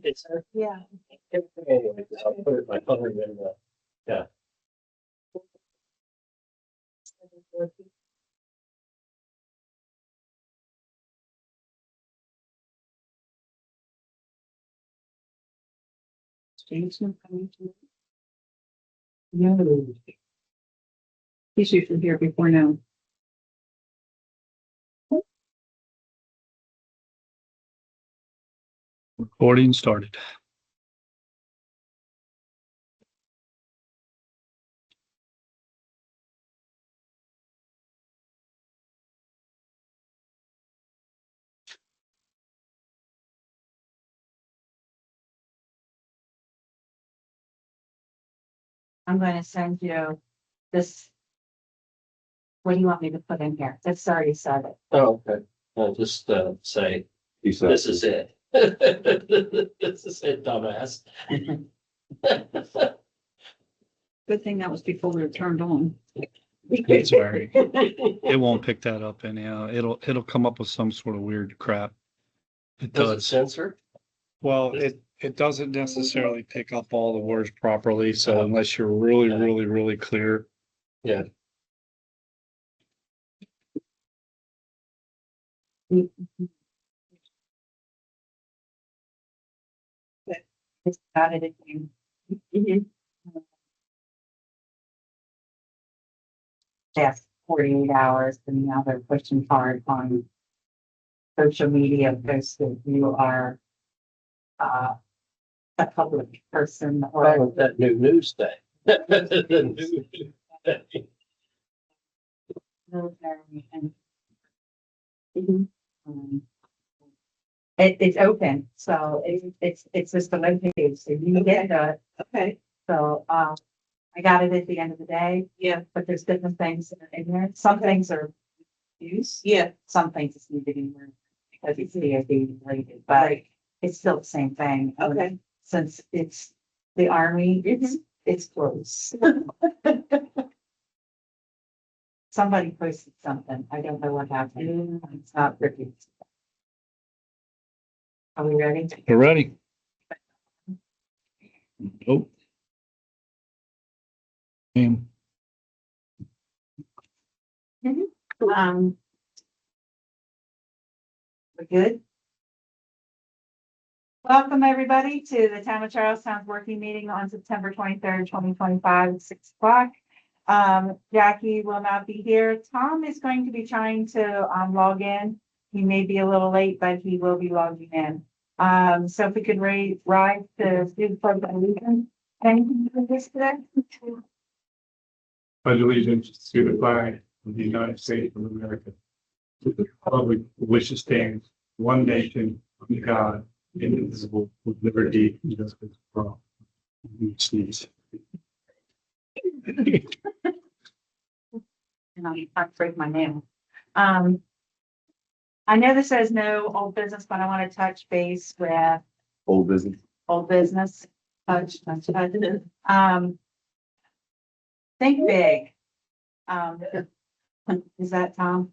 It's, Yeah. anyway, I'll put it, my phone in the, yeah. Jason coming to. No. He's usually here before now. Recording started. I'm going to send you this. What do you want me to put in here? That's already said it. Oh, okay. I'll just, say, He said, this is it. This is it, dumbass. Good thing that was before we were turned on. It's very, it won't pick that up anyhow. It'll come up with some sort of weird crap. It Does it does. censor? Well, it doesn't necessarily pick up all the words properly. So unless you're really clear. Yeah. It's got it again. Yes, 48 hours, and now they're pushing hard on social media posts that you are a public person Oh, or that new news thing. The new thing. military and um, it's open, so it's just a web page, so you can get to it. Okay, So I got it at the end of the day, yeah, but there's different things in there. Some things are used, yeah, some things just need to be moved because it's DoD related, but right, it's still the same thing. okay. Since it's the Army, it's close. Somebody posted something. I don't know what happened. It's not pretty. Are we ready? We're ready. Nope. Damn. Um. We're good. Welcome, everybody, to the Town of Charlestown's working meeting on September 23rd, 2025 at 6 o'clock. Jackie will not be here. Tom is going to be trying to log in. He may be a little late, but he will be logging in. So if we could rise to do the pledge of allegiance. Anything for this today? Pledge allegiance to the flag of the United States of America, to the republic which stands one nation under God, indivisible, with liberty and justice for all. Sneeze. And I break my nail. I know this says no old business, but I want to touch base with old business. old business. Touch. Think big. Is that Tom?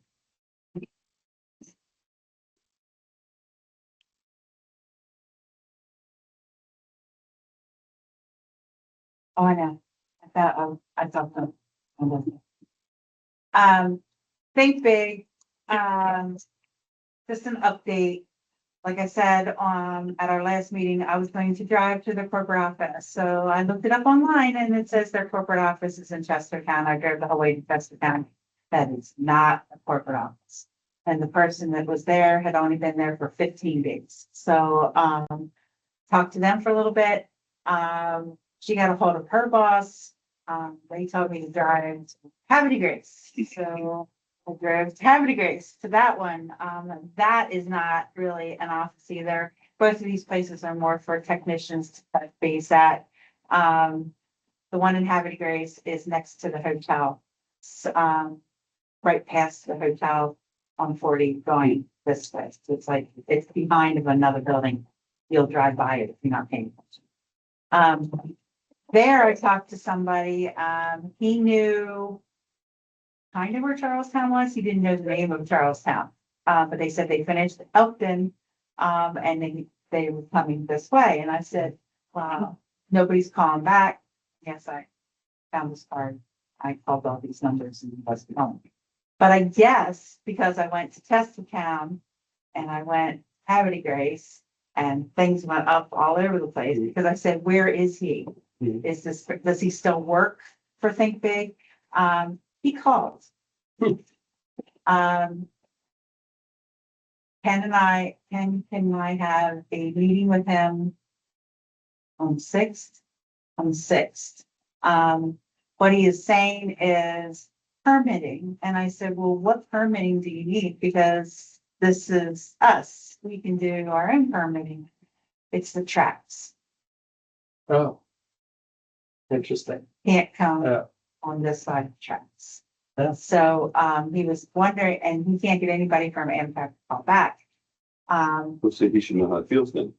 Oh, I know. I thought so. Think big. Just an update. Like I said, at our last meeting, I was going to drive to the corporate office. So I looked it up online and it says their corporate office is in Chester County. I drove the whole way to Chester County. That is not a corporate office. And the person that was there had only been there for 15 days. So, talked to them for a little bit. She got a hold of her boss. They told me to drive to Havre Grace. So I drove to Havre Grace to that one. That is not really an office either. Both of these places are more for technicians to touch base at. The one in Havre Grace is next to the hotel. So, right past the hotel on 40 going this way. So it's like, it's behind of another building. You'll drive by it if you're not paying attention. There I talked to somebody, he knew kind of where Charlestown was. He didn't know the name of Charlestown. But they said they finished Elkton, and they were coming this way. And I said, wow, nobody's calling back. Yes, I found this card. I called all these numbers and he wasn't calling. But I guess because I went to Chestertown and I went Havre Grace and things went up all over the place because I said, where is he? Mhm. Is this, does he still work for Think Big? He called. Um, Ken and I have a meeting with him on sixth, on sixth. What he is saying is permitting. And I said, well, what permitting do you need? Because this is us. We can do our own permitting. It's the tracks. Oh. Interesting. Can't come Yeah. on this side of the tracks. Yeah. So, he was wondering, and he can't get anybody from Amtrak to call back. We'll see, he should know how it feels then.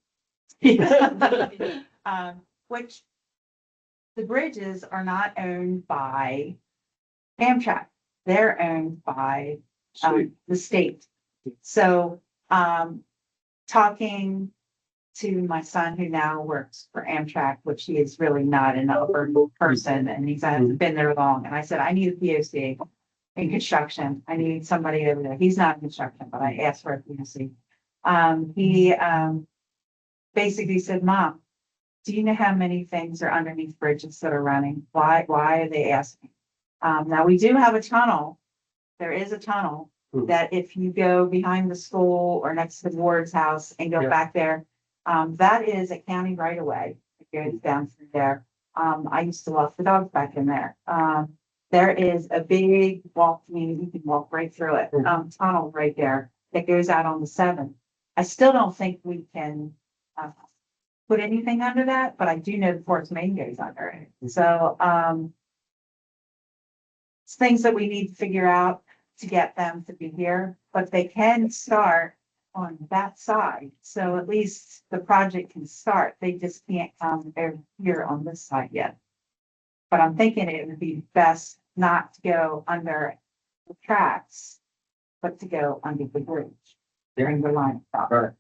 Which the bridges are not owned by Amtrak. They're owned by Sweet. the state. So, talking to my son who now works for Amtrak, which he is really not an upper person and he's hasn't been there long. And I said, I need a POC in construction. I need somebody over there. He's not in construction, but I asked for a POC. He basically said, Mom, do you know how many things are underneath bridges that are running? Why are they asking? Now we do have a tunnel. There is a tunnel that if you go behind the school or next to the ward's house and go Yeah. back there, that is a county right of way. It goes down through there. I used to walk the dogs back in there. There is a big walk, I mean, you can walk right through it, tunnel right there that goes out on the 7th. I still don't think we can, put anything under that, but I do know the Forest Main goes under it. So, it's things that we need to figure out to get them to be here, but they can start on that side. So at least the project can start. They just can't come over here on this side yet. But I'm thinking it would be best not to go under the tracks, but to go under the bridge during the line of thought.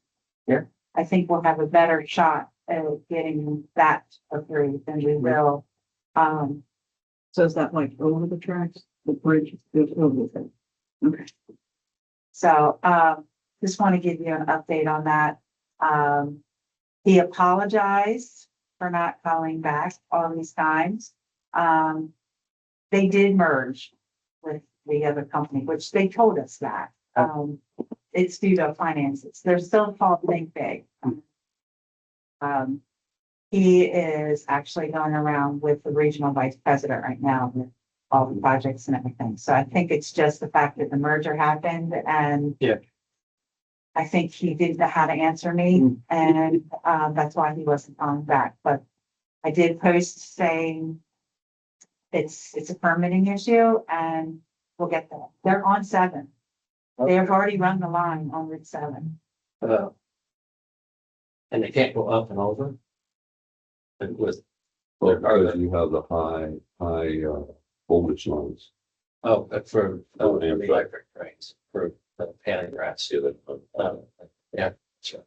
Right. I think we'll have a better shot at getting that approved than we will. So is that like over the tracks, the bridge is over it? Okay. So, just want to give you an update on that. He apologized for not calling back all these times. They did merge with the other company, which they told us that. It's due to finances. They're still called Think Big. He is actually going around with the regional vice president right now with all the projects and everything. So I think it's just the fact that the merger happened and Yeah. I think he didn't know how to answer me and, that's why he wasn't calling back, but I did post saying it's a permitting issue and we'll get that. They're on 7. They have already run the line on Route 7. And they can't go up and over. It was, Well, because you have the high voltage lines. oh, for Oh, the Amtrak. electric trains, for the panning rats to yeah, sure.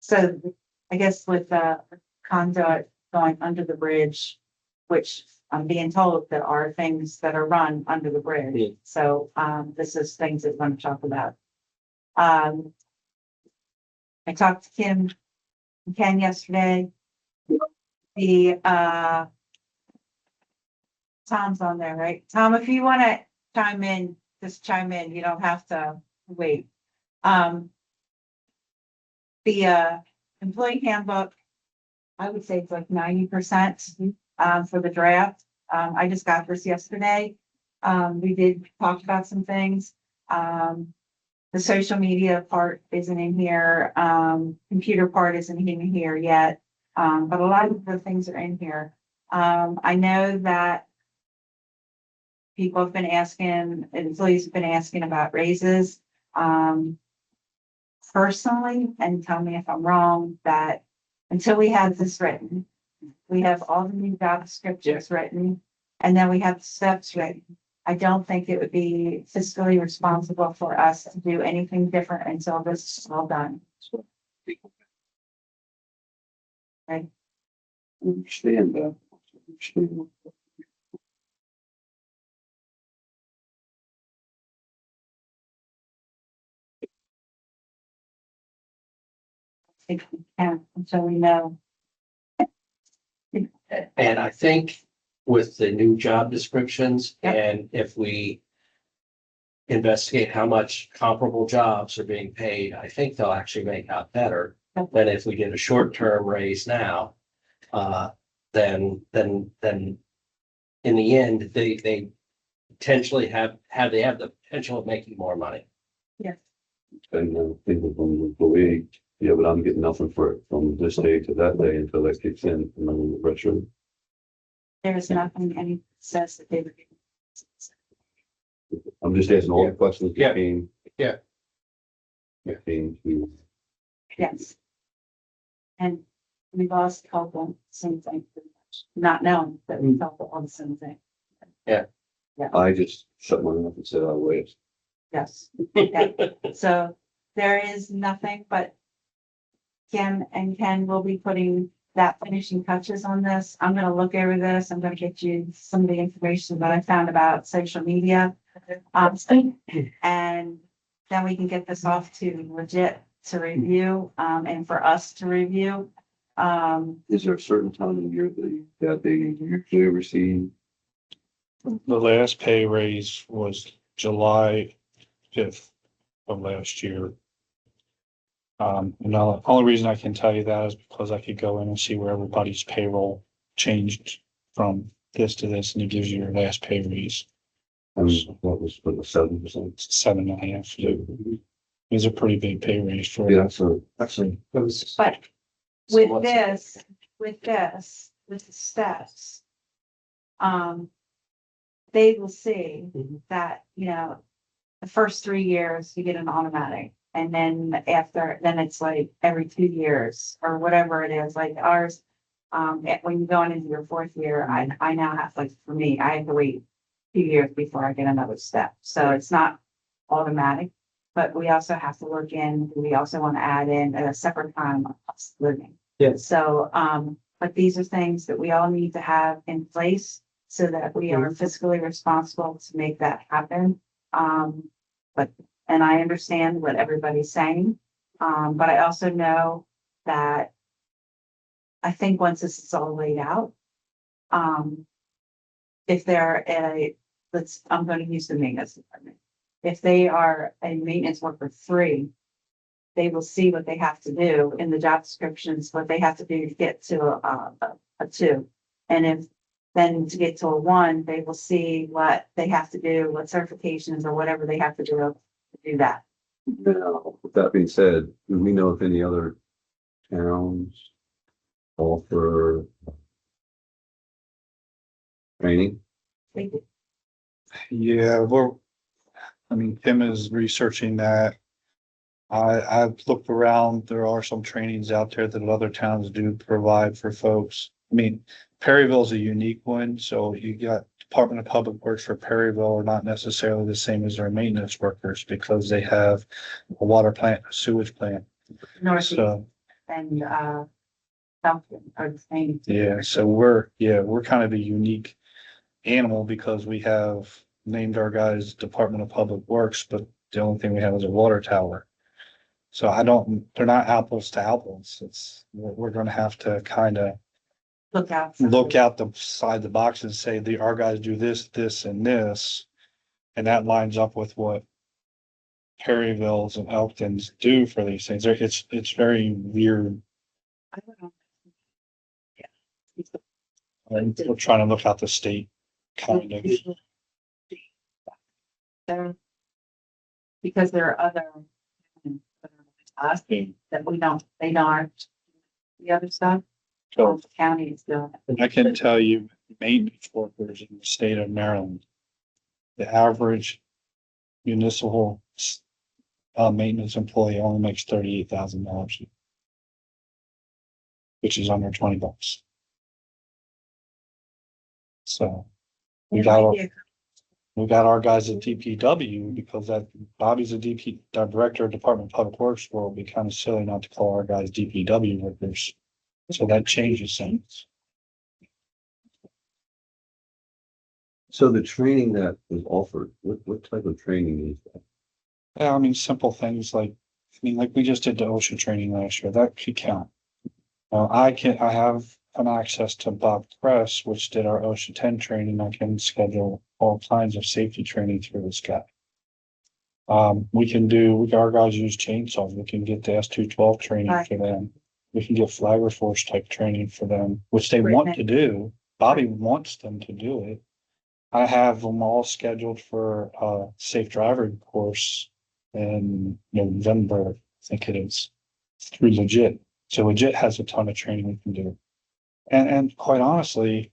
So I guess with the conduit going under the bridge, which I'm being told there are things that are run under the Yeah. bridge. So, this is things that I'm going to talk about. I talked to Ken yesterday. The, Tom's on there, right? Tom, if you want to chime in, just chime in. You don't have to wait. The employee handbook, I would say it's like 90% for the draft. I just got this yesterday. We did talk about some things. The social media part isn't in here. Computer part isn't in here yet. But a lot of the things are in here. I know that people have been asking, employees have been asking about raises. Personally, and tell me if I'm wrong, that until we have this written, we have all the new job descriptions written, and then we have the steps written. I don't think it would be fiscally responsible for us to do anything different until this is all done. understand that. If we can, until we know. And I think with the new job descriptions, Yep. and if we investigate how much comparable jobs are being paid, I think they'll actually make out better Yep. than if we did a short-term raise now. Then in the end, they potentially they have the potential of making more money. Yes. And people from the employee, yeah, but I'm getting nothing for it from this day to that day until that kicks in, and then the retro. There is nothing any says that they would. I'm just asking all the questions Yeah. that came. Yeah. That came to. Yes. And we lost Copeland, same thing, pretty much, not knowing that we felt all the same thing. I just shut my mouth and said, I'll wait. Yes. Yeah. So there is nothing but Kim and Ken will be putting that finishing touches on this. I'm gonna look over this. I'm gonna get you some of the information that I found about social media. And then we can get this off to legit to review, and for us to review. Is there a certain time of year that they usually receive? The last pay raise was July 5th of last year. And the only reason I can tell you that is because I could go in and see where everybody's payroll changed from this to this, and it gives you your last pay raise. And what was for the 7%? It's 7.5. It's a pretty big pay raise for. Yeah, that's a. But with the steps, they will see Mhm. that, the first 3 years you get an automatic. And then then it's like every 2 years or whatever it is, like ours. When you're going into your 4th year, I now have, like, for me, I have to wait 2 years before I get another step. So it's not automatic. But we also have to look in, we also want to add in a separate time of cost of living. Yeah. So, but these are things that we all need to have in place so that we are fiscally responsible to make that happen. And I understand what everybody's saying. But I also know that I think once this is all laid out, if they're I'm going to use the maintenance department. If they are a maintenance worker 3, they will see what they have to do in the job descriptions, what they have to do to get to a 2. And if then to get to a 1, they will see what they have to do, what certifications or whatever they have to do to do that. Now, with that being said, do we know if any other towns offer training? They do. Yeah, Tim is researching that. I've looked around, there are some trainings out there that other towns do provide for folks. Perryville's a unique one, so you got Department of Public Works for Perryville are not necessarily the same as their maintenance workers because they have a water plant, a sewage plant. Northeast So, and Southland are the same. yeah, so we're kind of a unique animal because we have named our guys Department of Public Works, but the only thing we have is a water tower. So they're not apples to apples. We're gonna have to kind of Look out. look out the side of the box and say our guys do this, this, and this. And that lines up with what Perryville's and Elkton's do for these things. It's very weird. I don't know. We're trying to look out the state kind of. Because there are other us that they aren't the other stuff. So The county is doing it. I can tell you, maintenance workers in the state of Maryland, the average municipal maintenance employee only makes $38,000, which is under $20. So we got our guys at DPW because Bobby's the director of Department of Public Works. Well, it'd be kind of silly not to call our guys DPW workers. So that changes things. So the training that was offered, what type of training is that? Yeah, I mean, simple things like we just did the OSHA training last year, that could count. I have an access to Bob Kress, which did our OSHA 10 training. I can schedule all kinds of safety training through this guy. Our guys use chainsaws. We can get the S212 training Right. for them. We can get flagger force type training for them, which they want to do. Bobby wants them to do it. I have them all scheduled for a safe driver course in November, I think it is, through Legit. So Legit has a ton of training we can do. And quite honestly,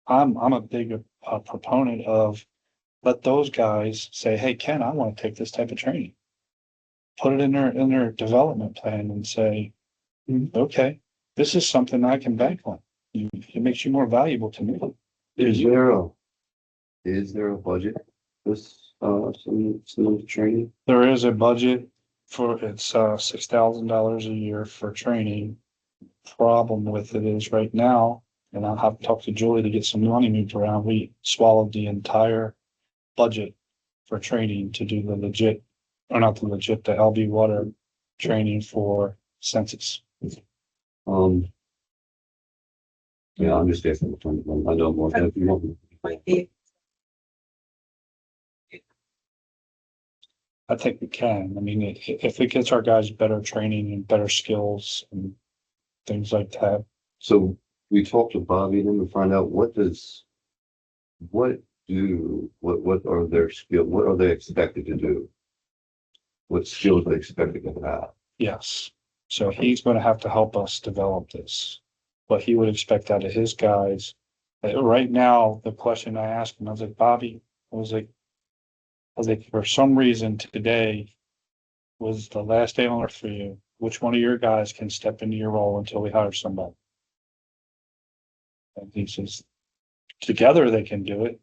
I'm a big proponent of let those guys say, hey, Ken, I want to take this type of training. Put it in their development plan and say, okay, this is something I can bank on. It makes you more valuable to me. Is there a budget for some of the training? There is a budget for it's $6,000 a year for training. Problem with it is right now, and I'll have to talk to Julie to get some money moved around. We swallowed the entire budget for training to do the legit, or not the legit, the LB water training for census. Yeah, I'm just guessing. I know more than you want. Might be. I think we can. I mean, if it gets our guys better training and better skills and things like that. So we talked to Bobby and then we find out what are their skills? What are they expected to do? What skills are they expected to have? Yes. So he's going to have to help us develop this. What he would expect out of his guys. Right now, the question I asked him, I was like, Bobby, I was like, for some reason today was the last day on earth for you. Which one of your guys can step into your role until we hire somebody? And he says, together they can do it.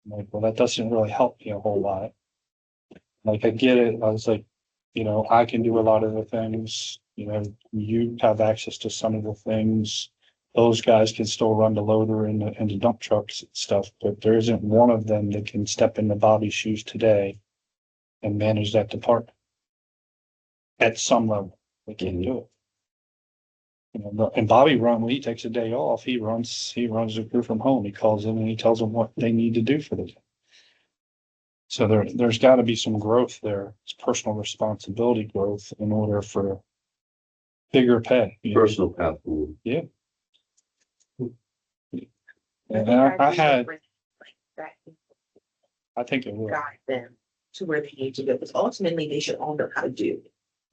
I'm like, well, that doesn't really help me a whole lot. Like, I get it. I was like, I can do a lot of the things, you have access to some of the things. Those guys can still run the loader and the dump trucks and stuff, but there isn't one of them that can step into Bobby's shoes today and manage that department. At some level, they can't do it. And Bobby when he takes a day off, he runs the crew from home. He calls in and he tells them what they need to do for the day. So there's got to be some growth there. It's personal responsibility growth in order for bigger pay. Personal path forward. Yeah. And I think it will. Guide them to where they need to go, because ultimately they should all know how to do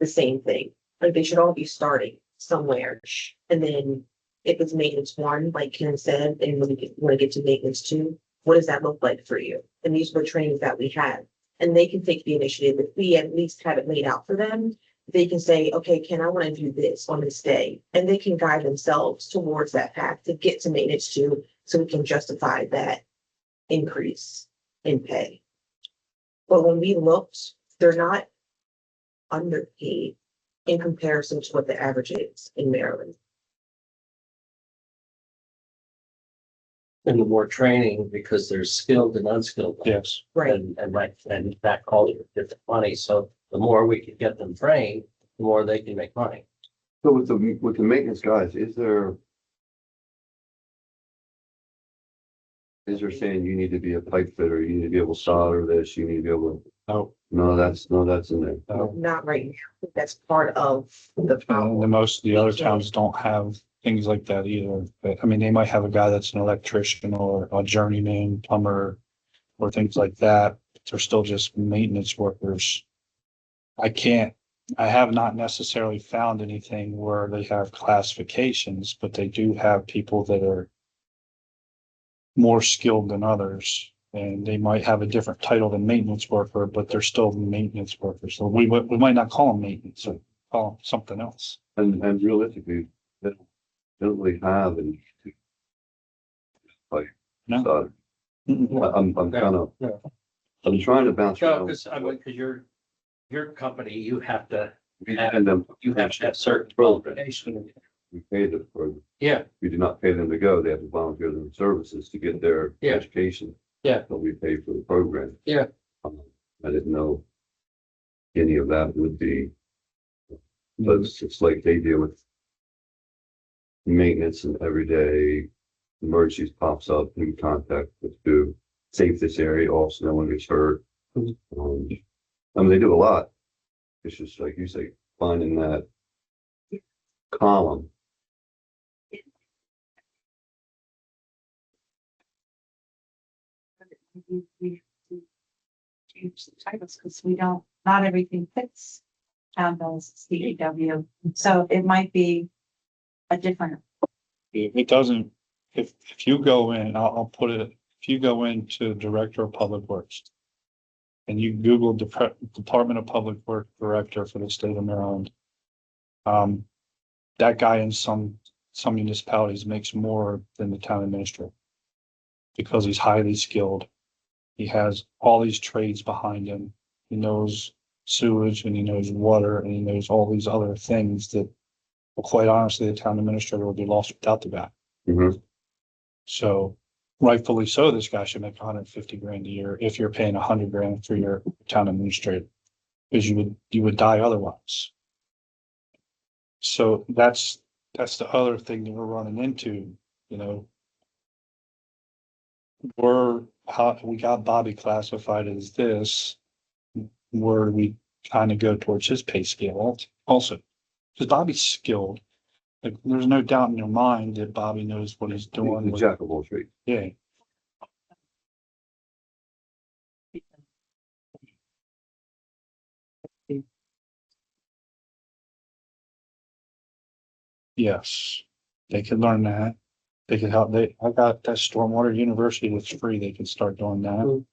the same thing. Like they should all be starting somewhere. And then if it's maintenance one, like Ken said, and when we get to maintenance two, what does that look like for you? And these were trainings that we had. And they can take the initiative. If we at least have it laid out for them, they can say, okay, Ken, I want to do this on this day. And they can guide themselves towards that path to get to maintenance two, so we can justify that increase in pay. But when we looked, they're not underpaid in comparison to what the average is in Maryland. And the more training, because there's skilled and unskilled. Yes. Right. And that calls for different money. So the more we can get them trained, the more they can make money. So with the maintenance guys, is there saying you need to be a pipe fitter, you need to be able to solder this, you need to be able to? No, that's in there. Not right now. That's part of the problem. And most of the other towns don't have things like that either. But I mean, they might have a guy that's an electrician or a journeyman plumber or things like that. They're still just maintenance workers. I have not necessarily found anything where they have classifications, but they do have people that are more skilled than others. And they might have a different title than maintenance worker, but they're still maintenance workers. So we might not call them maintenance, or call them something else. And realistically, they don't really have any like No. solder. Mm-mm. I'm trying to bounce No, around. because your company, you have to And, have certain qualifications. we pay them for, Yeah, we do not pay them to go, they have to volunteer their services to get their Yeah. education. Yeah. But we pay for the program. Yeah. I didn't know any of that would be, but it's like they deal with maintenance and everyday emergencies pops up, in contact with who, safe this area, also no one gets hurt. I mean, they do a lot. It's just like you say, finding that column. Change the titles because we don't, not everything fits town bills, CEW. So it might be a different, If it doesn't, if you go in, I'll put it, if you go into Director of Public Works. And you Google Department of Public Works Director for the state of Maryland. That guy in some municipalities makes more than the town administrator. Because he's highly skilled. He has all these trades behind him. He knows sewage and he knows water and he knows all these other things that, well, quite honestly, the town administrator would be lost without the guy. Mm-hmm. So rightfully so, this guy should make 150 grand a year if you're paying 100 grand for your town administrator. Because you would die otherwise. So that's the other thing that we're running into, you know. We got Bobby classified as this, where we kind of go towards his pay scale also. Because Bobby's skilled. Like, there's no doubt in your mind that Bobby knows what he's doing. The jack of all trades. Yeah. Yes, they could learn that. They could help. I got that Stormwater University that's free. They could start doing that.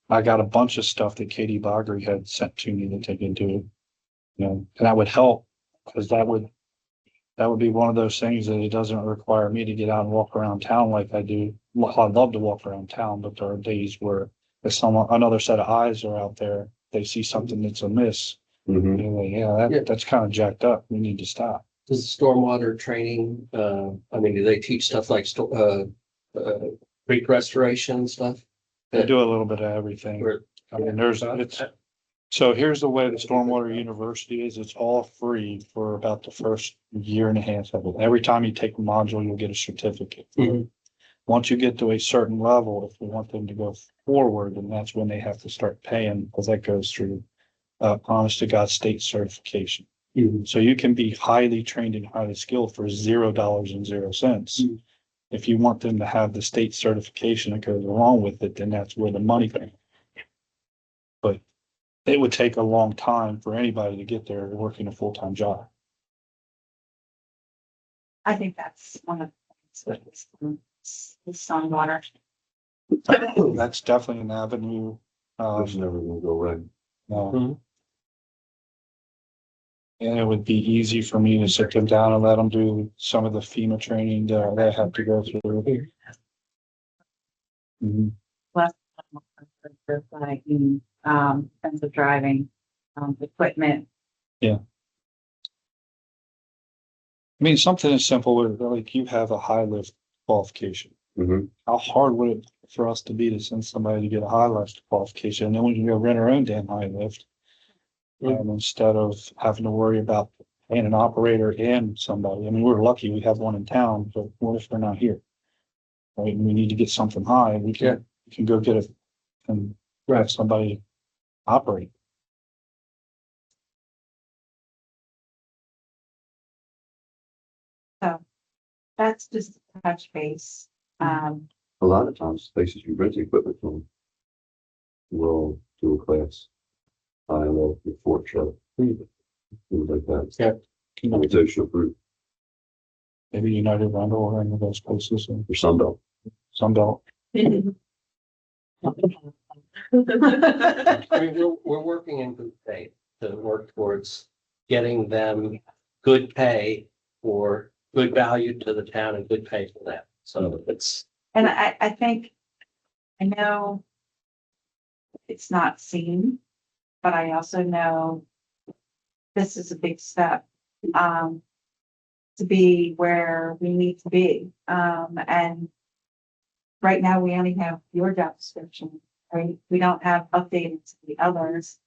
I got a bunch of stuff that Katie Boggery had sent to me that they could do. You know, and that would help because that would be one of those things that it doesn't require me to get out and walk around town like I do. Well, I'd love to walk around town, but there are days where if another set of eyes are out there, they see something that's amiss. Mm-hmm. You're like, that's kind of jacked up. We need to stop. does the stormwater training, I mean, do they teach stuff like creek restoration and stuff? They do a little bit of everything. Or- I mean, so here's the way the Stormwater University is. It's all free for about the first year and a half of it. Every time you take a module, you'll get a certificate. Mhm. Once you get to a certain level, if we want them to go forward, then that's when they have to start paying, because that goes through honest to God state certification. Mhm. So you can be highly trained and highly skilled for $0.00. Mhm. If you want them to have the state certification that goes along with it, then that's where the money comes. But it would take a long time for anybody to get there working a full-time job. I think that's one of the things with stormwater. That's definitely an avenue. It's never gonna go right. No. And it would be easy for me to sit them down and let them do some of the FEMA training that they have to go through. Mhm. Like, terms of driving, equipment. I mean, something as simple as like you have a high lift qualification. Mm-hmm. How hard would it for us to be to send somebody to get a high lift qualification? And then we can go rent our own damn high lift. Instead of having to worry about paying an operator and somebody. I mean, we're lucky we have one in town, but what if they're not here? Right, and we need to get something high, we can go get it and have somebody operate. So that's just a touch base. A lot of times, places you rent equipment from will do a class. I love the Fort Show. Things like that. Yeah. Computational proof Maybe United Rental or any of those places or or Sunbelt. Sunbelt. I mean, we're working in good faith to work towards getting them good pay or good value to the town and good pay for them. So it's. And I think, I know it's not seen, but I also know this is a big step. to be where we need to be. And right now, we only have your job description, right? We don't have updated to the others.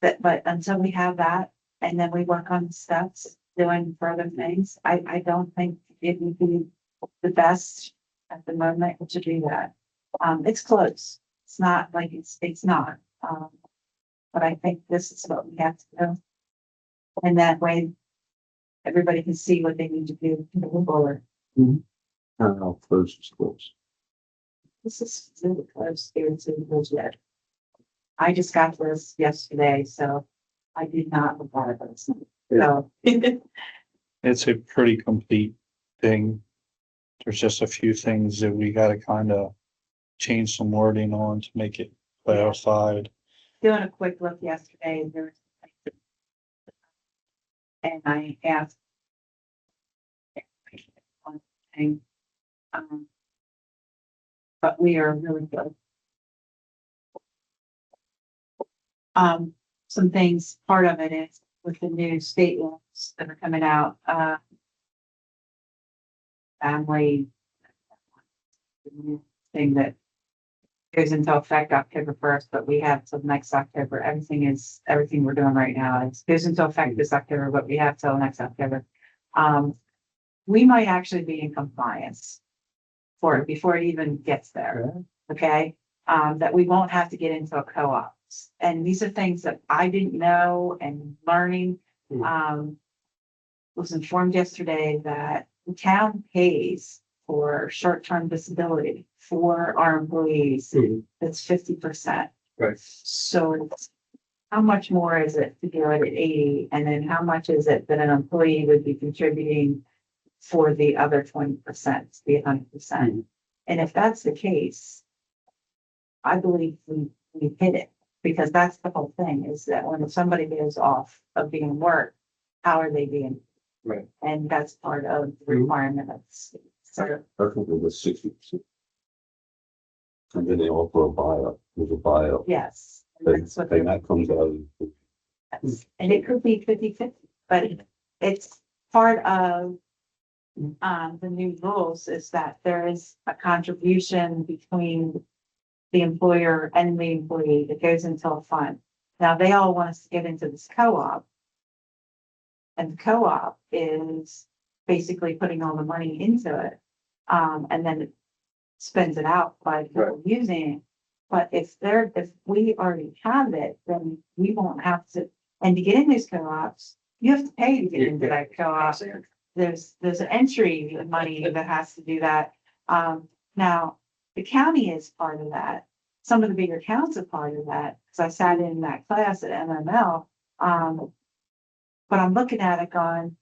But until we have that, and then we work on steps, doing further things, I don't think it would be the best at the moment to do that. It's close. It's not like it's not. But I think this is what we have to do. And that way, everybody can see what they need to do to move forward. First schools. This is really close here to the budget. I just got this yesterday, so I did not look at it. So. It's a pretty complete thing. There's just a few things that we gotta kind of change some wording on to make it clarified. Doing a quick look yesterday, there was. And I asked. One thing. But we are really good. Some things, part of it is with the new state laws that are coming out, family. Thing that goes into effect October 1st, but we have till next October. Everything we're doing right now goes into effect this October, but we have till next October. We might actually be in compliance for it before it even gets there. Okay, that we won't have to get into a co-op. And these are things that I didn't know and learning. Was informed yesterday that the town pays for short-term disability for our employees. That's 50%. Right. So it's, how much more is it to do it at 80? And then how much is it that an employee would be contributing for the other 20%, the 100%? And if that's the case, I believe we hit it, because that's the whole thing, is that when somebody goes off of being work, how are they being? Right. And that's part of the requirement of the state. So I think it was 60%. And then they offer a buyout, there's a buyout. yes. And That's what that comes out of. and it could be 50-50, but it's part of the new rules, is that there is a contribution between the employer and the employee that goes into a fund. Now, they all want us to get into this co-op. And the co-op is basically putting all the money into it. And then it spends it out by people using it. But if we already have it, then we won't have to, and to get in these co-ops, you have to pay to get into that co-op. There's an entry money that has to do that. Now, the county is part of that. Some of the bigger towns are part of that, because I sat in that class at MML. But I'm looking at it going,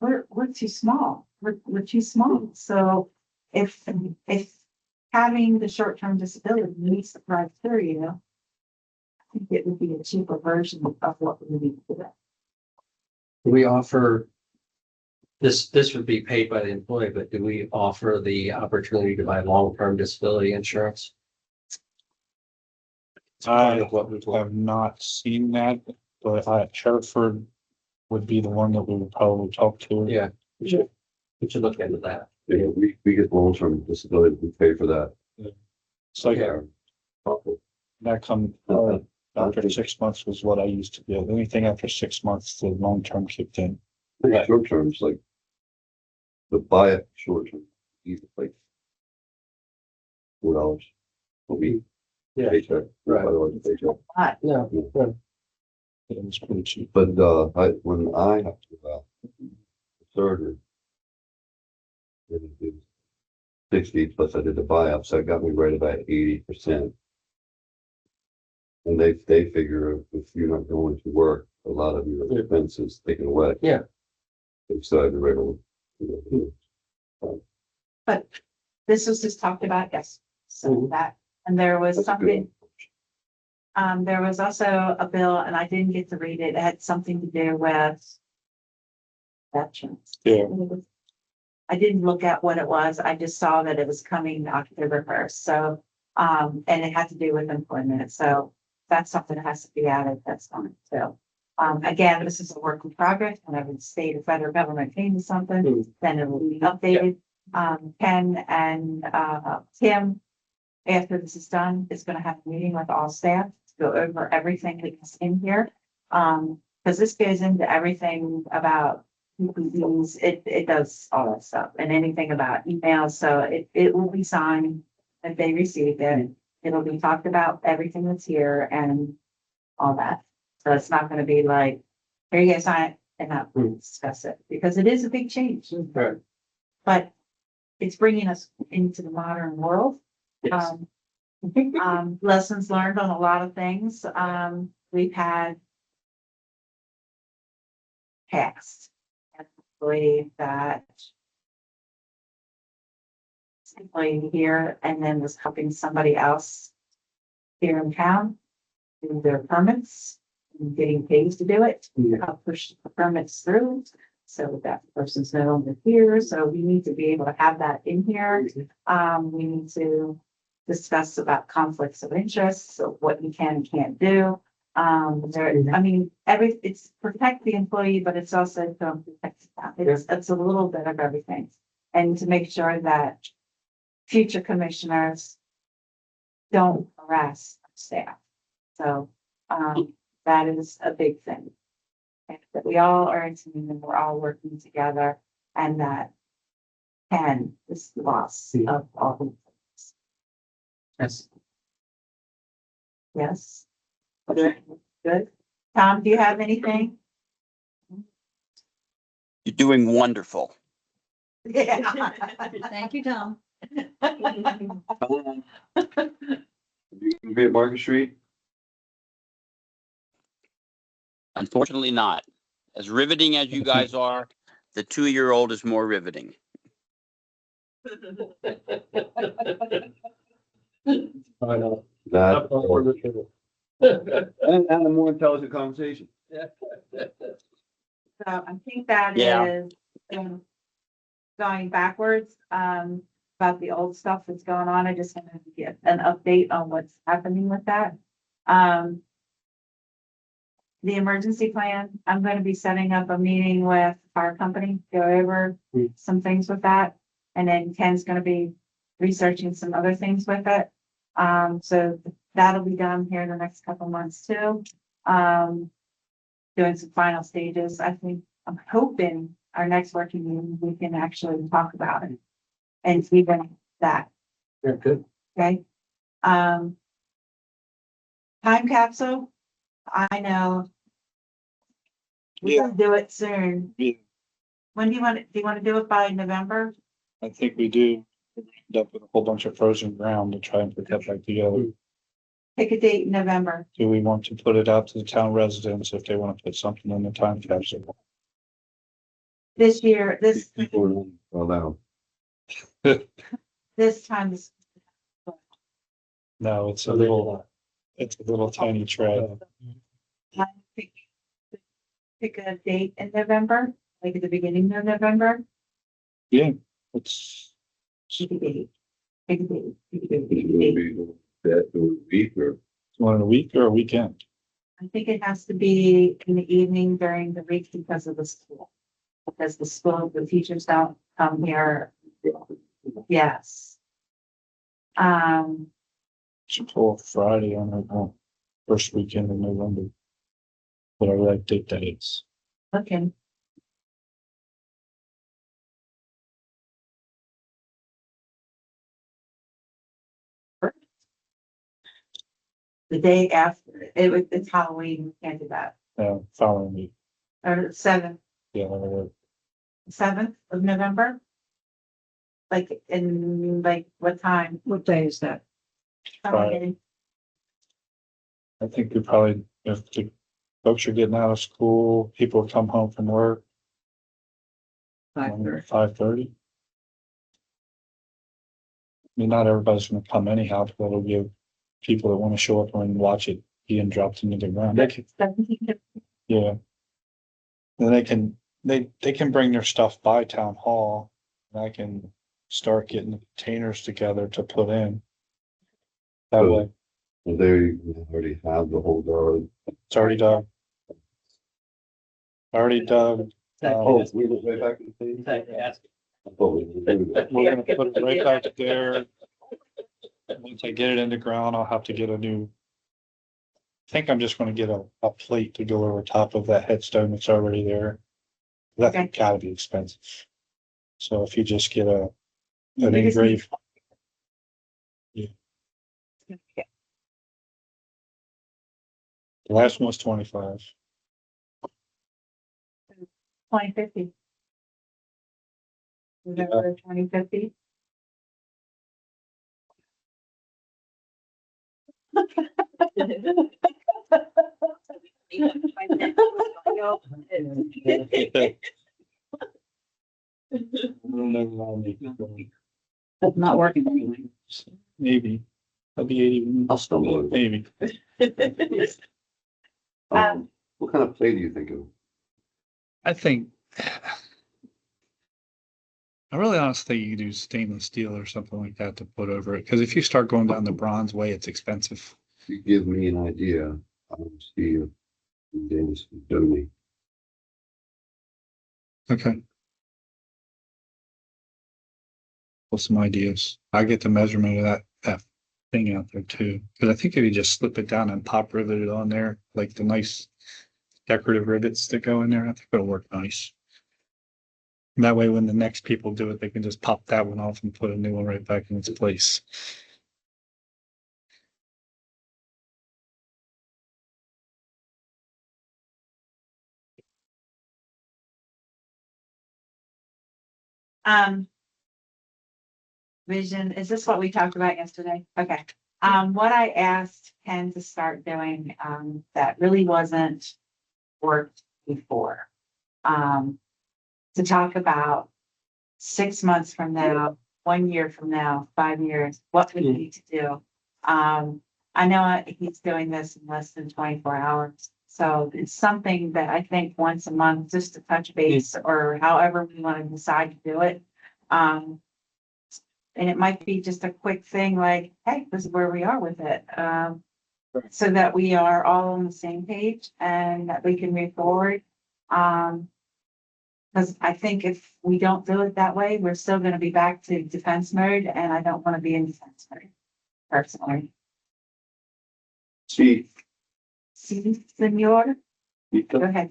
we're too small. We're too small. So if having the short-term disability meets the criteria, I think it would be a cheaper version of what we need to do. We offer, this would be paid by the employee, but do we offer the opportunity to buy long-term disability insurance? It's part of what we Have not seen that, but Hereford would be the one that we would probably talk to. Yeah, we should look into that. Yeah, we get long-term disability, we pay for that. It's like Yeah. that come after 6 months was what I used to get. Anything after 6 months, the long term kicked in. Short terms, like the buy it short term, either like $4 a week. Yeah. Paycheck, Right. $5 a paycheck. No, It was pretty cheap. But when I have to surgery, it was 60 plus I did the buy-up, so it got me right about 80%. And they figure if you're not going to work, a lot of your expenses taken away. Yeah. They decide to regular. But this was just talked about, yes. So that, and there was That's something. There was also a bill, and I didn't get to read it. It had something to do with veterans. Yeah. I didn't look at what it was. I just saw that it was coming October 1st. So, and it had to do with employment. So that's something that has to be added. That's fine. So, Again, this is a work in progress. Whenever the state or federal government changes something, then it will be updated. Ken and, Tim, after this is done, is gonna have a meeting with all staff to go over everything that's in here. Because this goes into everything about PPEs, it does all that stuff, and anything about emails, so it will be signed if they receive it. It'll be talked about, everything that's here and all that. So it's not gonna be like, here you guys sign it and not discuss it, because it is a big change. Right. But it's bringing us into the modern world. Yes. Lessons learned on a lot of things. We've had past. I believe that employee here and then was helping somebody else here in town do their permits and getting paid to do it, help push the permits through. So that person's no longer here, so we need to be able to have that in here. We need to discuss about conflicts of interest, so what you can and can't do. I mean, it's protect the employee, but it's also to protect the town. It's a little bit of everything. And to make sure that future commissioners don't harass staff. So, that is a big thing. And that we all are a team and we're all working together, and that Ken is the boss of all of this. Yes. Yes. Good, good. Tom, do you have anything? You're doing wonderful. Yeah. Thank you, Tom. You can be at Market Street? Unfortunately not. As riveting as you guys are, the 2-year-old is more riveting. I know. That, Well, and a more intelligent conversation. So I think that Yeah. is going backwards, about the old stuff that's going on. I just wanted to get an update on what's happening with that. The emergency plan, I'm gonna be setting up a meeting with our company, go over some things with that. And then Ken's gonna be researching some other things with it. So that'll be done here in the next couple months too. Doing some final stages. I think, I'm hoping our next working meeting, we can actually talk about it. And even that, Yeah, good. okay? Time capsule, I know. We can do it soon. Yeah. When do you want to do it by November? I think we do end up with a whole bunch of frozen ground to try and put that back together. Pick a date in November. Do we want to put it out to the town residents if they want to put something in the time capsule? This year, People are allowed. this time is, No, it's a So they little tiny tray. pick pick a date in November, like at the beginning of November. Yeah, it's, Pick a date. Pick a date. Pick a date. It Pick a would date. be that week or one a week or a weekend. I think it has to be in the evening during the week because of the school. Because the school, the teachers don't come here. Yes. Should pull a Friday on the first weekend in November. Whatever that date that is. Okay. The day after, it's Halloween, we can't do that. Following week. Or seventh of November? Like in, like, what time? What day is that? Friday. I think we probably, if the folks are getting out of school, people come home from work. 5:30. 5:30. I mean, not everybody's gonna come anyhow, but it'll give people that want to show up and watch it being dropped into the ground. They can, 17th. yeah. Then they can bring their stuff by town hall. And I can start getting the containers together to put in. That way, they already have the whole guard. it's already done. already dug. Oh, we went right back to the page? Yes. I thought we were doing that. We're gonna put it right back there. Once I get it in the ground, I'll have to get a new. I think I'm just gonna get a plate to go over top of that headstone that's already there. That Okay. gotta be expensive. So if you just get an You just need- engraved, the last one was 25. 2050. November 2050. That's not working anyway. Maybe. I'll be 80, I'll stumble over. maybe. What kind of play do you think of? I think. I really honestly think you could do stainless steel or something like that to put over it, because if you start going down the bronze way, it's expensive. You give me an idea, I'll see if Dennis can show me. Okay. With some ideas. I get the measurement of that thing out there too. Cause I think if you just slip it down and pop rivet it on there, like the nice decorative rivets that go in there, I think it'll work nice. And that way, when the next people do it, they can just pop that one off and put a new one right back in its place. Um. Vision, is this what we talked about yesterday? Okay. What I asked Ken to start doing, that really wasn't worked before. To talk about 6 months from now, 1 year from now, 5 years, what we need to do. I know he's doing this in less than 24 hours. So it's something that I think once a month, just to touch base or however we want to decide to do it. And it might be just a quick thing like, hey, this is where we are with it. So that we are all on the same page and that we can move forward. Because I think if we don't do it that way, we're still gonna be back to defense mode, and I don't want to be in defense mode personally. See, See, senor, go ahead.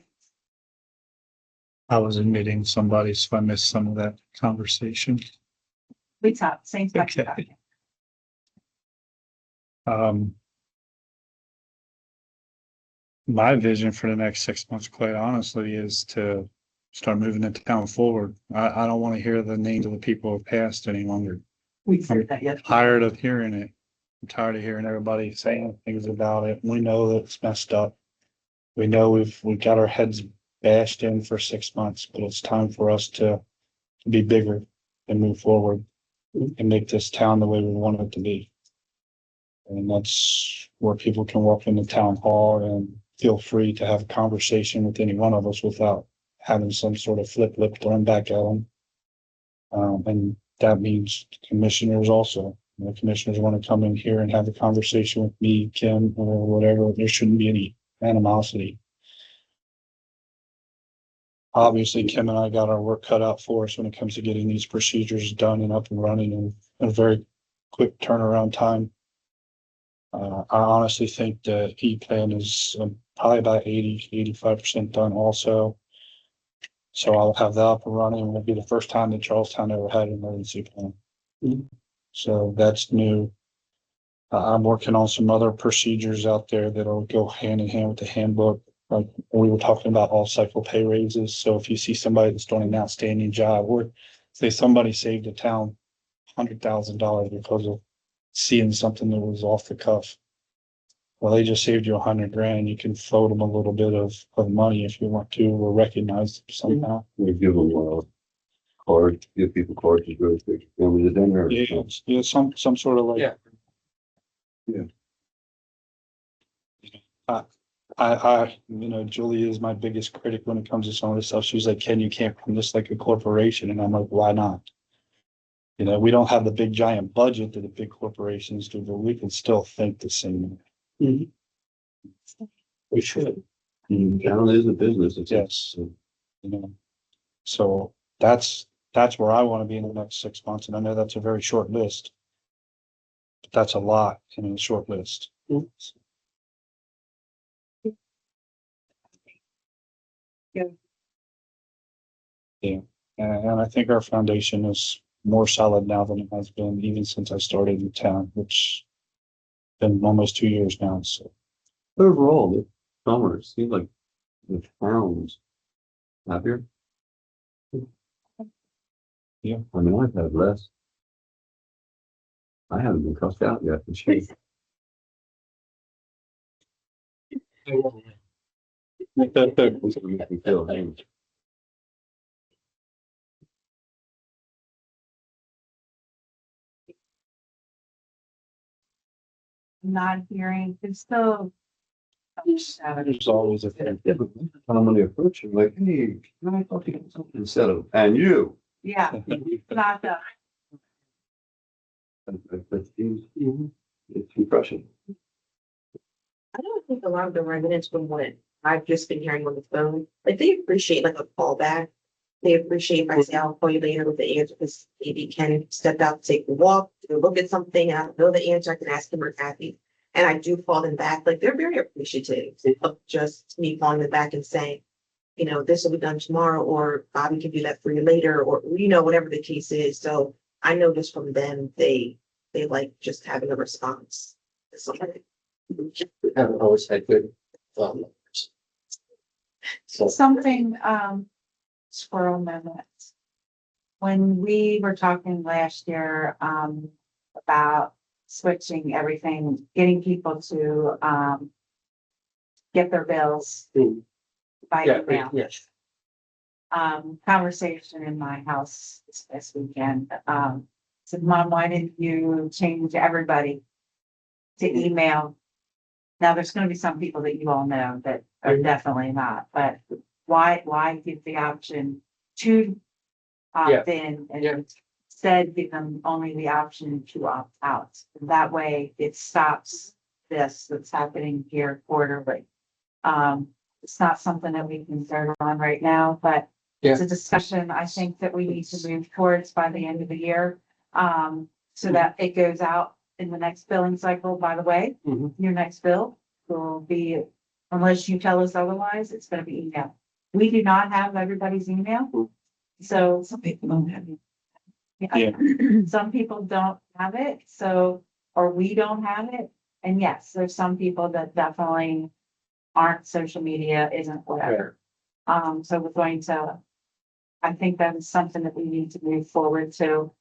I was admitting somebody, so I missed some of that conversation. We talk, same stuff. Okay. My vision for the next 6 months, quite honestly, is to start moving the town forward. I don't want to hear the names of the people who passed any longer. We said that yet. Tired of hearing it. I'm tired of hearing everybody saying things about it. We know that it's messed up. We know we've got our heads bashed in for 6 months, but it's time for us to be bigger and move forward and make this town the way we want it to be. And that's where people can walk into town hall and feel free to have a conversation with any one of us without having some sort of flip lip thrown back at them. And that means commissioners also. The commissioners want to come in here and have a conversation with me, Kim, or whatever. There shouldn't be any animosity. Obviously, Kim and I got our work cut out for us when it comes to getting these procedures done and up and running in a very quick turnaround time. I honestly think the E-plan is probably about 85% done also. So I'll have that up and running. It'll be the first time that Charlestown ever had an emergency plan. So that's new. I'm working on some other procedures out there that'll go hand in hand with the handbook. Like we were talking about all cycle pay raises. So if you see somebody that's doing an outstanding job, or say somebody saved the town $100,000 because of seeing something that was off the cuff. Well, they just saved you $100 grand. You can float them a little bit of money if you want to, or recognize them somehow. we give them a card, give people cards to go to their family to dinner. Yeah, some sort of like. Yeah. Julie is my biggest critic when it comes to some of this stuff. She's like, Ken, you can't run this like a corporation. And I'm like, why not? We don't have the big giant budget that the big corporations do, but we can still think the same. We should. Town is a business. It's, Yes. You know, so that's where I want to be in the next 6 months, and I know that's a very short list. But that's a lot in a short list. Yeah, and I think our foundation is more solid now than it has been even since I started in town, which been almost 2 years now, so. overall, the summer, it seems like the town's happier. Yeah. I mean, I've had less. I haven't been cussed out yet. And she- It's gonna make me feel ashamed. Not hearing, it's still. There's always a thing. Yeah, but I'm gonna approach him like, hey, can I talk to you about something? Instead of, and you. Yeah, not the, That seems, it's refreshing. I don't think a lot of the residents from what I've just been hearing on the phone, like they appreciate like a callback. They appreciate if I say I'll call you later with the answer because maybe Ken stepped out to take a walk, to look at something, and I don't know the answer, I can ask him or Kathy. And I do call them back, like they're very appreciative of just me calling them back and saying, you know, this will be done tomorrow, or Bobby can do that for you later, or you know, whatever the case is. So I know just from them, they like just having a response to something. We haven't always had good phone numbers. So, something, squirrel minutes. When we were talking last year, about switching everything, getting people to, get their bills by yeah, email. yes, Conversation in my house this weekend, said, Mom, why didn't you change everybody to email? Now, there's gonna be some people that you all know that are definitely not, but why give the option to opt in Yeah. and instead give them only the option to opt out? That way it stops this that's happening here quarterly. It's not something that we can start on right now, but it's a discussion I think that we need to move towards by the end of the year. So that it goes out in the next billing cycle, by the way, Mhm. your next bill will be, unless you tell us otherwise, it's gonna be email. We do not have everybody's email, so Some people don't have it. yeah, some people don't have it, so, or we don't have it. And yes, there's some people that definitely aren't social media, isn't whatever. So we're going to, I think that is something that we need to move forward to.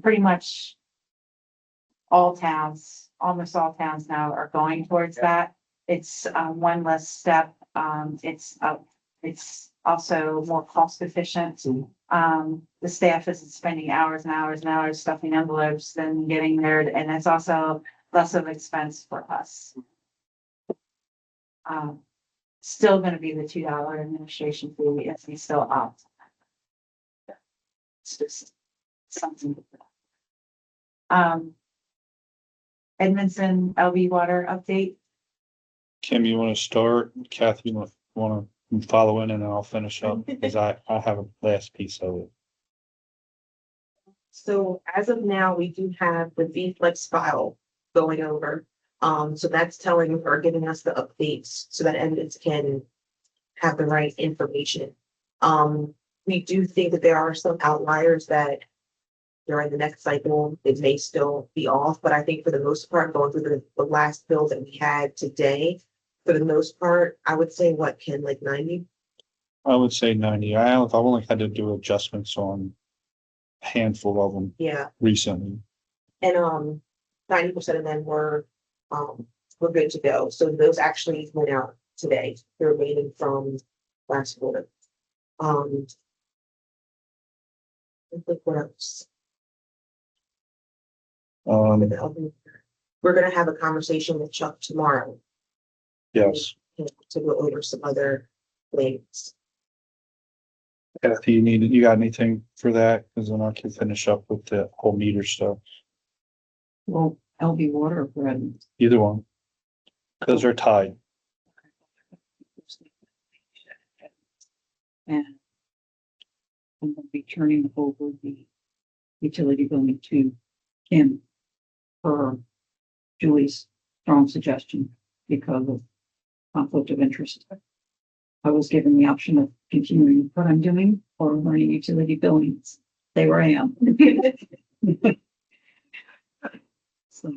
Pretty much all towns, almost all towns now are going towards that. It's, one less step. It's also more cost efficient. The staff isn't spending hours and hours and hours stuffing envelopes than getting there, and it's also less of expense for us. Still gonna be the $2 administration fee if we still opt. It's just something. Edmondson LV water update. Kim, you want to start? Kathy, you want to follow in, and then I'll finish up because I have a last piece of it. So as of now, we do have the V-Flex file going over. So that's telling or giving us the updates so that editors can have the right information. We do think that there are some outliers that during the next cycle, it may still be off, but I think for the most part, going through the last bill that we had today, for the most part, I would say what, Ken, like 90? I would say 90. I've only had to do adjustments on a handful of them Yeah, recently. and 90% of them were good to go. So those actually went out today. The remaining from last quarter. I think what else? We're gonna have a conversation with Chuck tomorrow Yes. to go over some other things. Kathy, you got anything for that? Because then I can finish up with the whole meter stuff. Well, LV water, Brad. Either one. Because they're tied. And I'm gonna be turning over the utility billing to Kim for Julie's strong suggestion because of conflict of interest. I was given the option of continuing what I'm doing or learning utility billings. There where I am. So,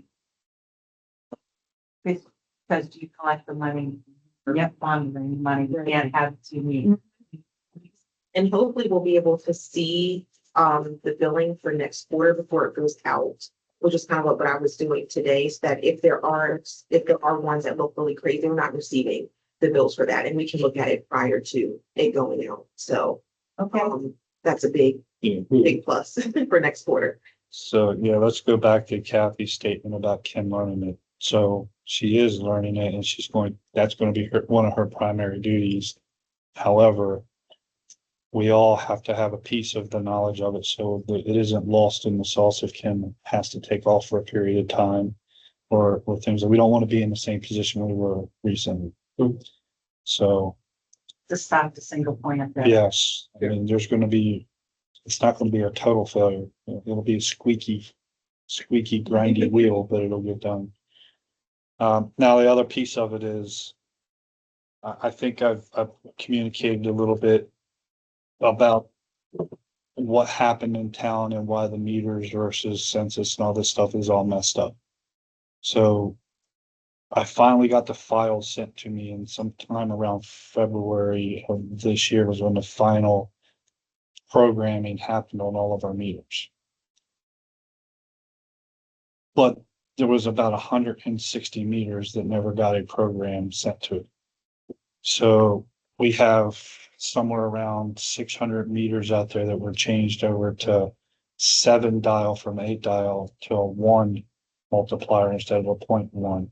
Because you collect the money. Yep. On the money, you can't have to meet. And hopefully we'll be able to see the billing for next quarter before it goes out, which is kind of what I was doing today, so that if there are ones that look really crazy, we're not receiving the bills for that, and we can look at it prior to it going out. So Okay, that's a big plus for next quarter. So, yeah, let's go back to Kathy's statement about Kim learning it. So she is learning it and that's going to be one of her primary duties. However, we all have to have a piece of the knowledge of it so that it isn't lost in the sauce if Kim has to take off for a period of time or things that we don't want to be in the same position we were recently. So, to stop the single point of that. yes, I mean, it's not going to be a total failure. It'll be a squeaky, grindy wheel, but it'll get done. Now the other piece of it is, I think I've communicated a little bit about what happened in town and why the meters versus census and all this stuff is all messed up. So I finally got the file sent to me, and sometime around February of this year was when the final programming happened on all of our meters. But there was about 160 meters that never got a program sent to it. So we have somewhere around 600 meters out there that were changed over to 7 dial from 8 dial to a 1 multiplier instead of a 0.1.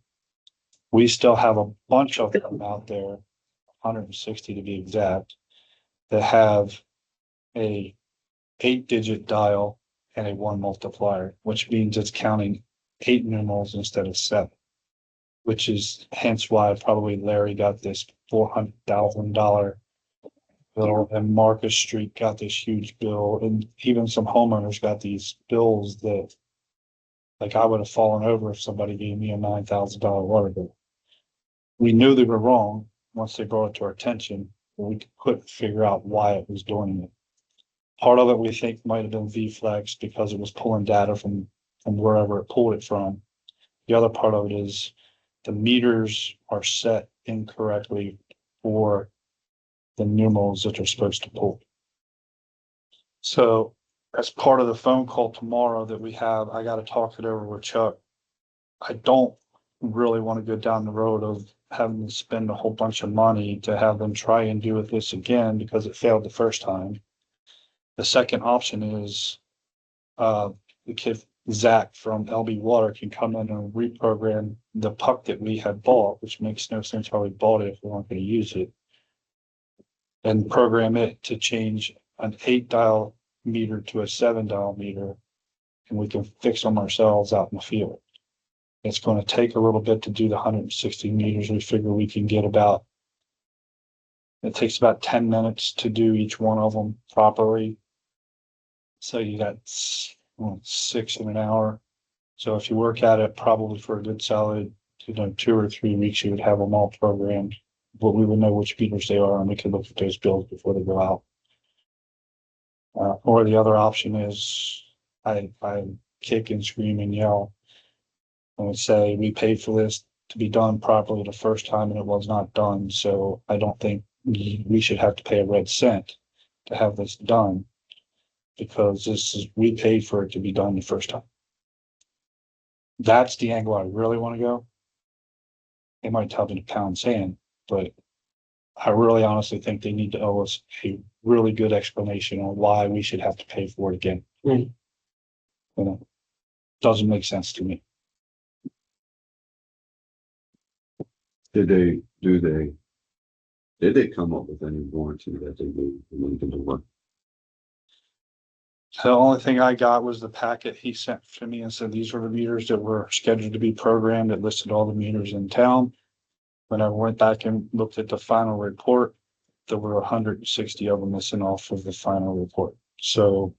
We still have a bunch of them out there, 160 to be exact, that have a 8-digit dial and a 1 multiplier, which means it's counting 8 numerals instead of 7, which is hence why probably Larry got this $400,000 bill and Marcus Street got this huge bill, and even some homeowners got these bills that, like, I would have fallen over if somebody gave me a $9,000 water bill. We knew they were wrong once they brought it to our attention, but we couldn't figure out why it was doing it. Part of it we think might have been VFlex because it was pulling data from wherever it pulled it from. The other part of it is the meters are set incorrectly for the numerals that they're supposed to pull. So as part of the phone call tomorrow that we have, I got to talk it over with Chuck. I don't really want to go down the road of having to spend a whole bunch of money to have them try and do this again because it failed the first time. The second option is the kid Zach from LB Water can come in and reprogram the puck that we had bought, which makes no sense how we bought it if we weren't going to use it, and program it to change an 8 dial meter to a 7 dial meter, and we can fix them ourselves out in the field. It's going to take a little bit to do the 160 meters. We figure we can get it takes about 10 minutes to do each one of them properly. So you got 6 in an hour. So if you work at it probably for a good solid, 2 or 3 weeks, you would have them all programmed, but we would know which meters they are and we can look at those bills before they go out. Or the other option is I kick and scream and yell and say, we paid for this to be done properly the first time and it was not done. So I don't think we should have to pay a red cent to have this done, because we paid for it to be done the first time. That's the angle I really want to go. They might tell me to pound sand, but I really honestly think they need to owe us a really good explanation on why we should have to pay for it again. Doesn't make sense to me. Did they come up with any warranty that they gave them to the work? The only thing I got was the packet he sent to me and said these were the meters that were scheduled to be programmed. It listed all the meters in town. When I went back and looked at the final report, there were 160 of them missing off of the final report. So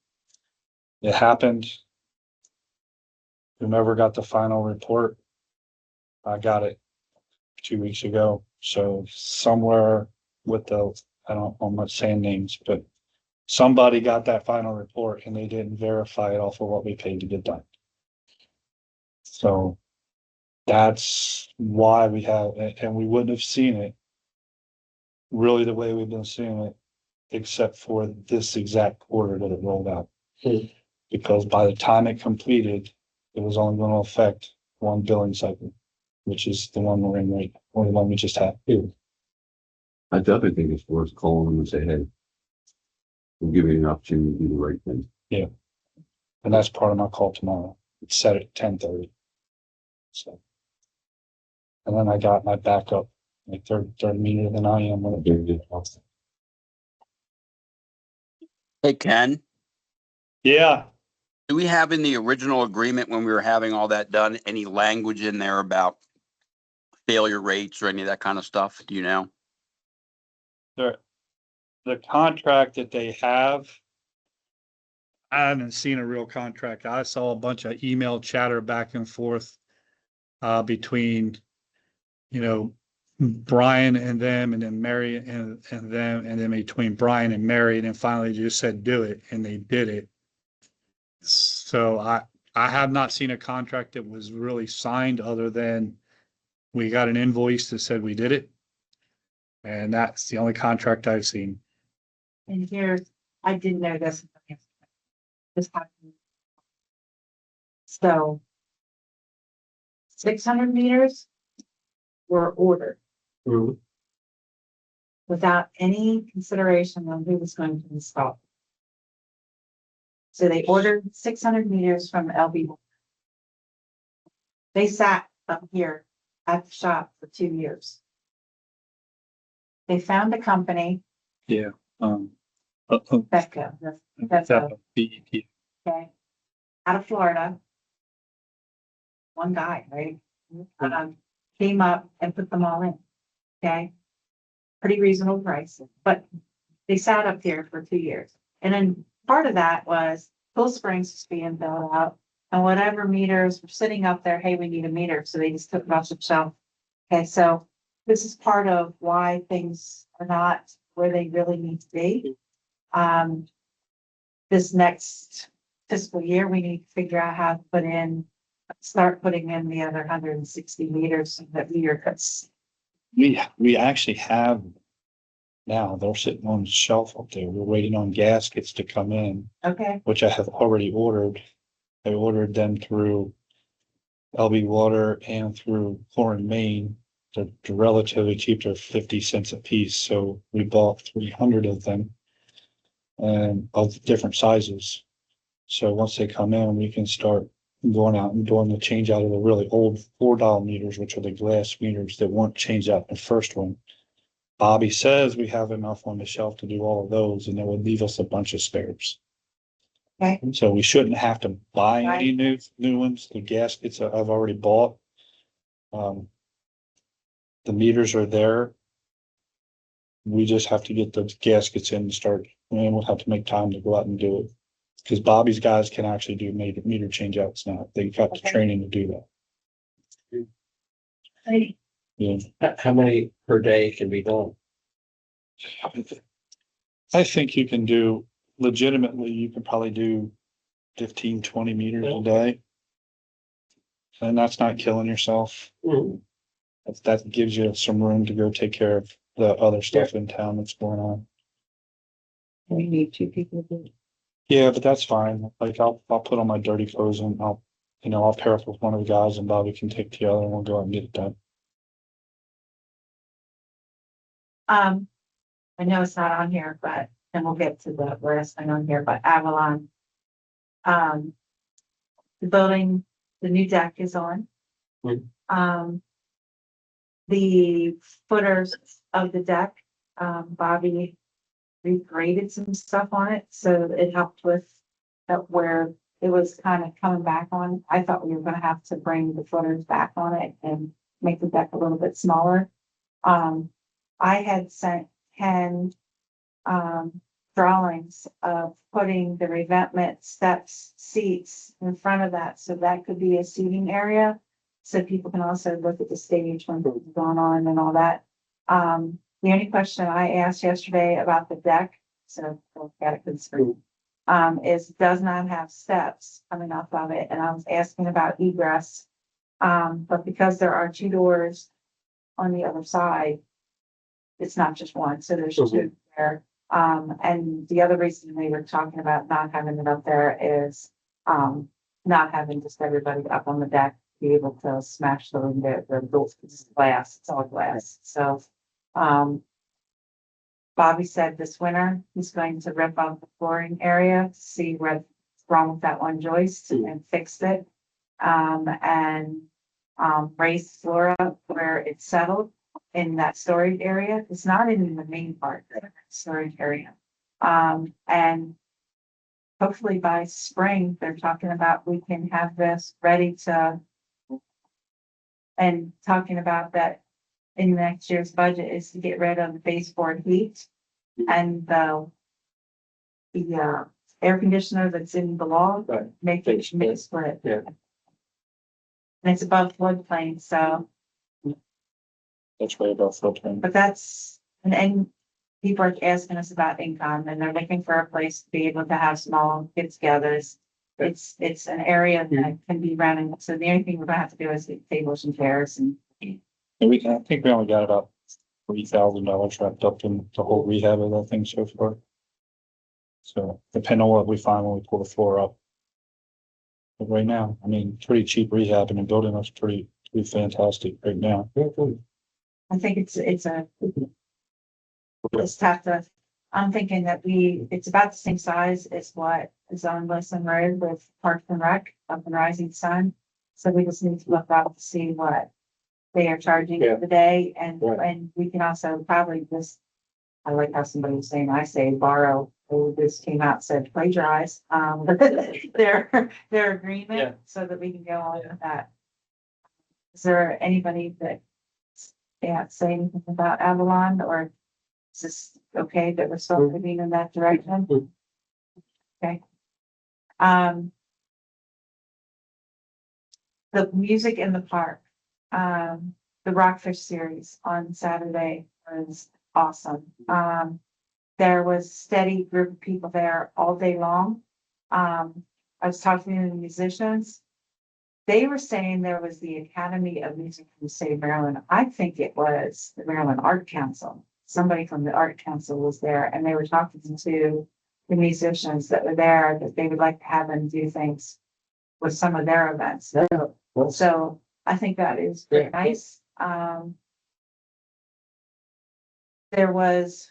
it happened. Whomever got the final report, I got it 2 weeks ago. So somewhere with I'm not saying names, but somebody got that final report and they didn't verify it off of what we paid to get done. So that's why we have, and we wouldn't have seen it really the way we've been seeing it, except for this exact quarter that it rolled out. Because by the time it completed, it was only going to affect one billing cycle, which is the one we're in right, or the one we just had. I definitely think it's worth calling them and say, hey, we'll give you an opportunity to do the right thing. And that's part of my call tomorrow. It's set at 10:30. So. And then I got my backup, like third meter than I am when it did. Hey, Ken, Yeah, do we have in the original agreement when we were having all that done, any language in there about failure rates or any of that kind of stuff? Do you know? the contract that they have, I haven't seen a real contract. I saw a bunch of email chatter back and forth between, Brian and them, and then Mary and them, and then between Brian and Mary, and then finally just said, do it, and they did it. So I have not seen a contract that was really signed other than we got an invoice that said we did it. And that's the only contract I've seen. And here's, I didn't know this. This happened. So 600 meters were ordered without any consideration on who was going to install. So they ordered 600 meters from LB. They sat up here at the shop for 2 years. They found a company, Yeah. Becca, that's a, BEP. okay, out of Florida. One guy, right? Came up and put them all in, okay? Pretty reasonable price, but they sat up there for 2 years. And then part of that was Cool Springs was being built out, and whatever meters were sitting up there, hey, we need a meter, so they just took it off the shelf. Okay, so this is part of why things are not where they really need to be. This next fiscal year, we need to figure out how to start putting in the other 160 meters so that meter cuts. We actually have now, they're sitting on the shelf up there. We're waiting on gaskets to come in, Okay, which I have already ordered. I ordered them through LB Water and through Chlorine Maine. They're relatively cheap. They're 50 cents a piece. So we bought 300 of them and of different sizes. So once they come in, we can start going out and doing the change out of the really old $4 meters, which are the glass meters that weren't changed out in the first one. Bobby says we have enough on the shelf to do all of those, and it would leave us a bunch of spares. Okay. So we shouldn't have to buy any new ones. The gaskets I've already bought. The meters are there. We just have to get the gaskets in and start, and we'll have to make time to go out and do it. Because Bobby's guys can actually do meter change outs now. They got the training to do that. hey, Yeah. How many per day can be done? I think you can do, legitimately, you can probably do 15, 20 meters a day. And that's not killing yourself. That gives you some room to go take care of the other stuff in town that's going on. We need 2 people to do it. Yeah, but that's fine. Like I'll put on my dirty clothes and I'll pair up with one of the guys and Bobby can take the other and we'll go out and get it done. I know it's not on here, but then we'll get to the last thing on here, but Avalon. The building, the new deck is on. The footers of the deck, Bobby regraded some stuff on it, so it helped with that where it was kind of coming back on. I thought we were gonna have to bring the footers back on it and make the deck a little bit smaller. I had sent Ken, drawings of putting the revetment steps, seats in front of that, so that could be a seating area. So people can also look at the stage when it's going on and all that. The only question I asked yesterday about the deck, so I'll get it concerning, is does not have steps coming off of it, and I was asking about egress. But because there are two doors on the other side, it's not just one, so there's two there. And the other reason we were talking about not having it up there is, not having just everybody up on the deck be able to smash the window, the doors, it's glass, it's all glass, so. Bobby said this winter, he's going to rip out the flooring area, see what's wrong with that one joist and fix it. And raise the floor up where it's settled in that storage area. It's not in the main part, the storage area. And hopefully by spring, they're talking about we can have this ready to, and talking about that in next year's budget is to get rid of the baseboard heat and the air conditioner that's in the wall, Right. make it split. Yeah. And it's above floodplain, so, That's way above filtering. but that's, and people are asking us about income and they're looking for a place to be able to have small get-togethers. It's an area that can be rented, so the only thing we're gonna have to do is get tables and chairs and. And I think we only got about $3,000 wrapped up in the whole rehab of that thing so far. So depending on what we find when we pull the floor up. But right now, I mean, pretty cheap rehab and the building looks pretty fantastic right now. I think it's tough to, I'm thinking that it's about the same size as what is on Wilson Road with Parks and Rec up in Rising Sun. So we just need to look up to see what they are charging for the day, and we can also probably just, I like how somebody was saying, I say borrow, this came out, said plagiarize, their agreement, so that we can go on with that. Is there anybody that can't say anything about Avalon, or is this okay that we're still moving in that direction? Okay. The music in the park, the Rockfish series on Saturday was awesome. There was steady group of people there all day long. I was talking to the musicians. They were saying there was the Academy of Music from the state of Maryland. I think it was the Maryland Art Council. Somebody from the Art Council was there, and they were talking to the musicians that were there, that they would like to have them do things with some of their events. So I think that is pretty nice. There was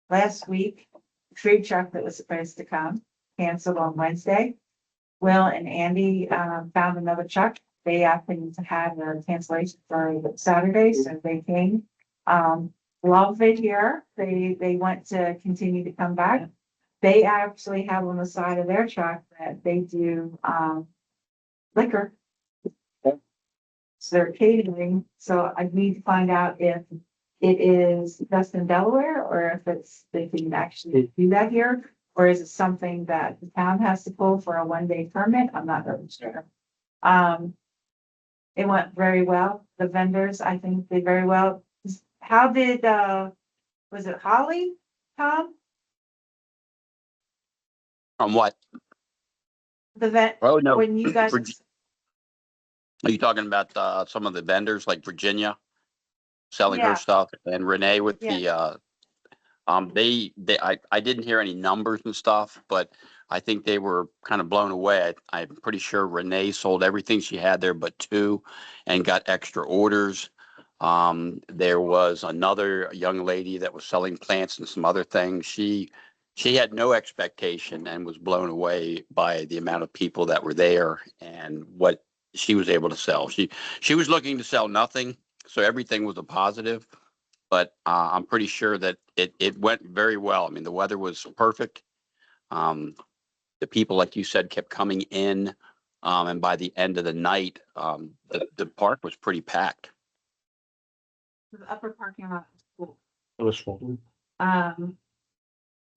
last week, a food truck that was supposed to come, canceled on Wednesday. Will and Andy found another truck. They happened to have a cancellation for Saturday, so they came. Love it here. They want to continue to come back. They actually have on the side of their truck that they do liquor. So they're catering, so I need to find out if it is just in Delaware, or if they can actually do that here, or is it something that the town has to pull for a one-day permit? I'm not really sure. It went very well. The vendors, I think, did very well. How did, was it Holly, Tom? On what? The vet, Oh, no. when you guys, Are you talking about some of the vendors like Virginia selling Yeah. her stuff, and Renee with Yeah. I didn't hear any numbers and stuff, but I think they were kind of blown away. I'm pretty sure Renee sold everything she had there but two and got extra orders. There was another young lady that was selling plants and some other things. She had no expectation and was blown away by the amount of people that were there and what she was able to sell. She was looking to sell nothing, so everything was a positive. But I'm pretty sure that it went very well. I mean, the weather was perfect. The people, like you said, kept coming in, and by the end of the night, the park was pretty packed. the upper parking lot. is full. It was full.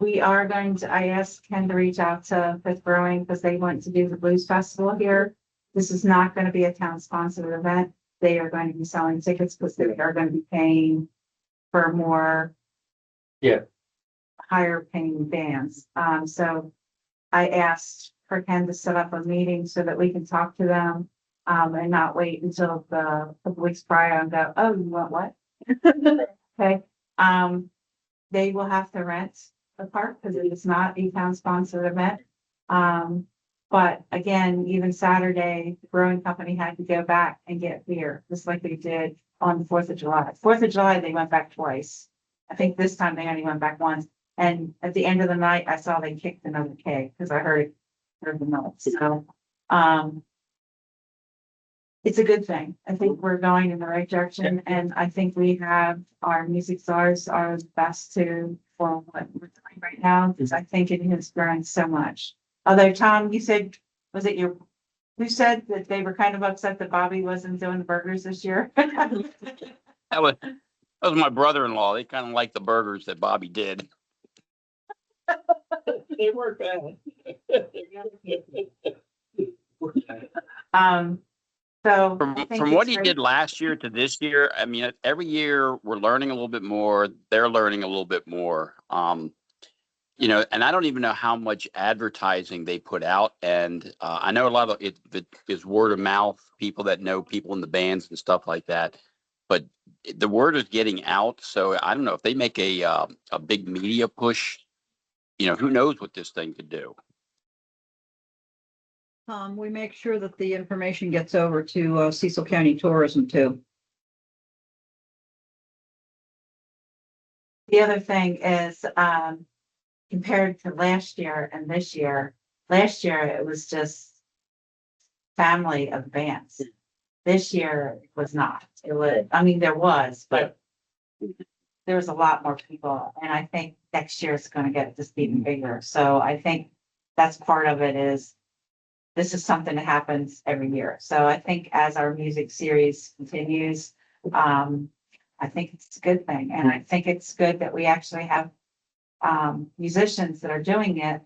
We are going to, I asked Ken to reach out to Fifth Brewing because they want to do the Blues Festival here. This is not going to be a town sponsored event. They are going to be selling tickets because they are going to be paying for more. Yeah. Higher paying bands. So I asked for Ken to set up a meeting so that we can talk to them. And not wait until the weeks prior and go, oh, you want what? Okay, they will have to rent the park because it is not a town sponsored event. But again, even Saturday, the brewing company had to go back and get beer, just like they did on the 4th of July. 4th of July, they went back twice. I think this time they only went back once. And at the end of the night, I saw they kicked another keg because I heard the noise. So, it's a good thing. I think we're going in the right direction, and I think we have our music stars are the best to for what we're doing right now, because I think it has grown so much. Although, Tom, you said, was it who said that they were kind of upset that Bobby wasn't doing the burgers this year? That was my brother-in-law. They kind of like the burgers that Bobby did. They weren't bad. So I From think what it's he great. did last year to this year, I mean, every year we're learning a little bit more. They're learning a little bit more. You know, and I don't even know how much advertising they put out. And I know a lot of it is word of mouth, people that know people in the bands and stuff like that. But the word is getting out. So I don't know if they make a big media push. You know, who knows what this thing could do. We make sure that the information gets over to Cecil County Tourism too. The other thing is, compared to last year and this year, last year it was just family of bands. This year it was not. It was, I mean, there was, but there was a lot more people. And I think next year it's going to get just even bigger. So I think that's part of it is this is something that happens every year. So I think as our music series continues, I think it's a good thing. And I think it's good that we actually have musicians that are doing it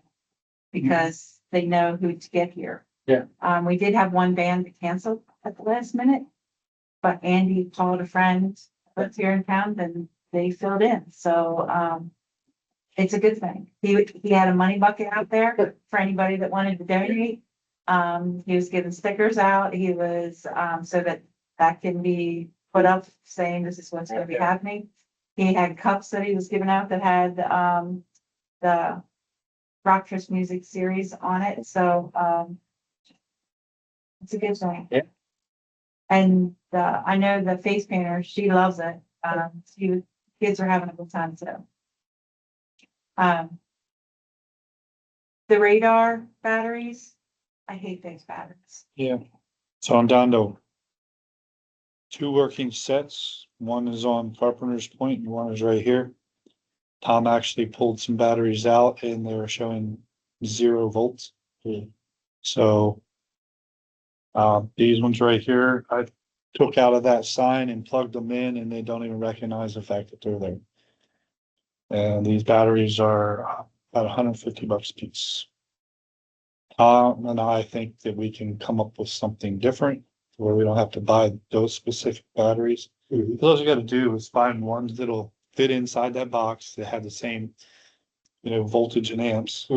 because they know who to get here. Yeah. We did have one band that canceled at the last minute, but Andy called a friend that's here in town and they filled in. So it's a good thing. He had a money bucket out there for anybody that wanted to donate. He was giving stickers out. He was so that can be put up saying this is what's going to be happening. He had cups that he was giving out that had the Rockfish Music Series on it. So it's a good thing. Yeah. And I know the face painter, she loves it. Kids are having a good time too. The radar batteries, I hate those batteries. Yeah. So I'm down to 2 working sets. One is on Carpenter's Point and one is right here. Tom actually pulled some batteries out and they were showing 0 volts. So these ones right here, I took out of that sign and plugged them in and they don't even recognize the fact that they're there. And these batteries are about $150 a piece. And I think that we can come up with something different where we don't have to buy those specific batteries. All you got to do is find ones that'll fit inside that box that have the same, voltage and amps,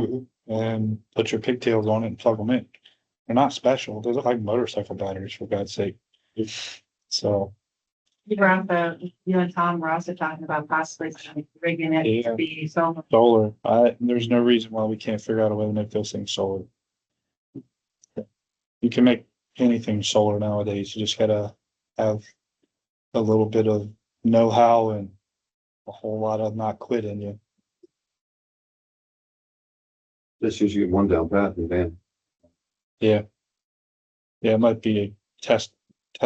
and put your pigtails on it and plug them in. They're not special. They look like motorcycle batteries, for God's sake. So. You and Tom were also talking about possibly rigging it to be solar. Solar. There's no reason why we can't figure out a way to make those things solar. You can make anything solar nowadays. You just gotta have a little bit of know-how and a whole lot of not quit in you. Just usually get one down pat and then. Yeah. Yeah, it might be a test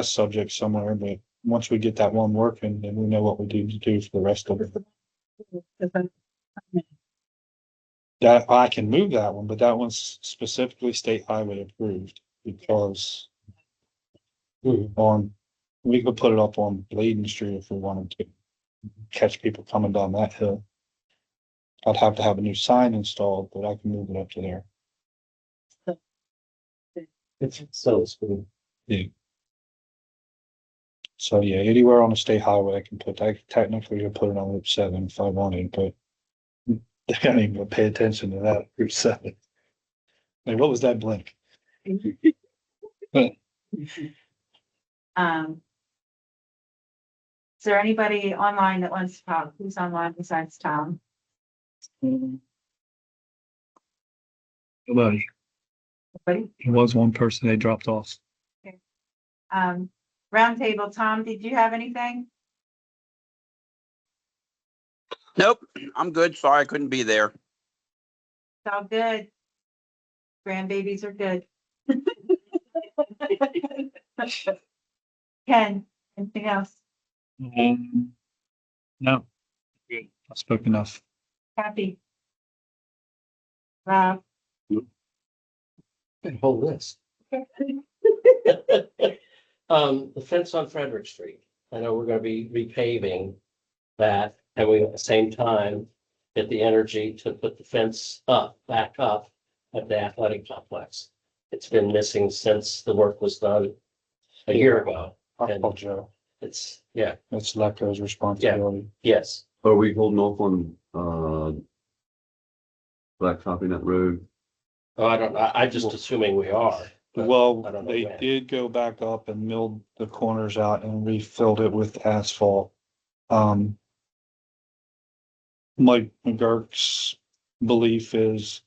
subject somewhere, but once we get that one working, then we know what we need to do for the rest of it. That I can move that one, but that one's specifically state highway approved because on We could put it up on Bladen Street if we wanted to catch people coming down that hill. I'd have to have a new sign installed, but I can move it up to there. So it's good. So yeah, anywhere on a state highway, I can put, I technically could put it on Route 7 if I wanted, but they don't even pay attention to that Route 7. Like, what was that blink? Is there anybody online that wants to talk? Who's online besides Tom? Nobody. Anybody? There was one person they dropped off. Roundtable, Tom, did you have anything? Nope, I'm good. Sorry I couldn't be there. It's all good. Grandbabies are good. Ken, anything else? No. Good. I spoke enough. Happy? Rob? Whole list. The fence on Frederick Street. I know we're gonna be repaving that, and we at the same time get the energy to put the fence back up at the athletic complex. It's been missing since the work was done a year ago. I'll call Joe. It's, yeah, It's Lecco's responsibility. yes. Are we holding off on, blacktopping that road? Oh, I don't know. I'm just assuming we are. but Well, I don't know they when. did go back up and milled the corners out and refilled it with asphalt. Mike McGurk's belief is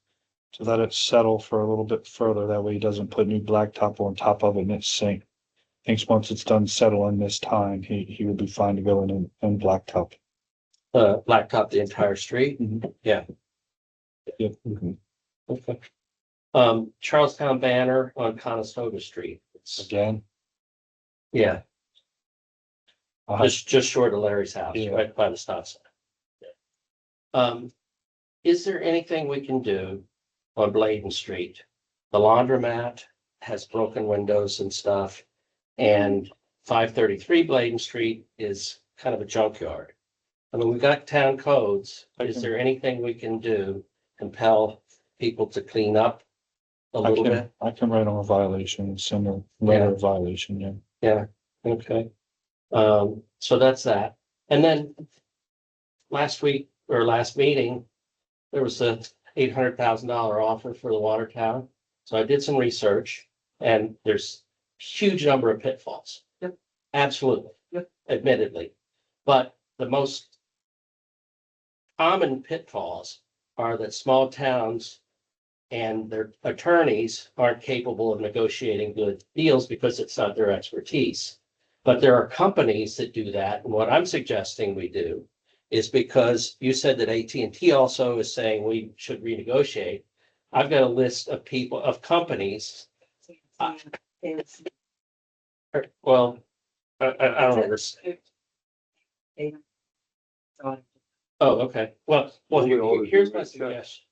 to let it settle for a little bit further. That way he doesn't put new blacktop on top of it and it sink. Thinks once it's done settling this time, he would be fine to go in and blacktop. Blacktop the entire street. Mhm. Yeah. Yep. Okay. Charlestown banner on Conestoga Street. Again. Yeah, I'll have- just short of Larry's house, Yeah. right by the stop sign. Is there anything we can do on Bladen Street? The laundromat has broken windows and stuff. And 533 Bladen Street is kind of a junkyard. I mean, we've got town codes. Is there anything we can do, compel people to clean up a little bit? I can write on a violation, send a letter of violation, yeah. Yeah, okay. So that's that. And then last week or last meeting, there was a $800,000 offer for the water tower. So I did some research and there's huge number of pitfalls. Yep. Absolutely. Yep. Admittedly. But the most common pitfalls are that small towns and their attorneys aren't capable of negotiating good deals because it's not their expertise. But there are companies that do that. And what I'm suggesting we do is, because you said that AT&T also is saying we should renegotiate. I've got a list of people, of companies. Well, I don't understand. Oh, okay. Well, here's my suggestion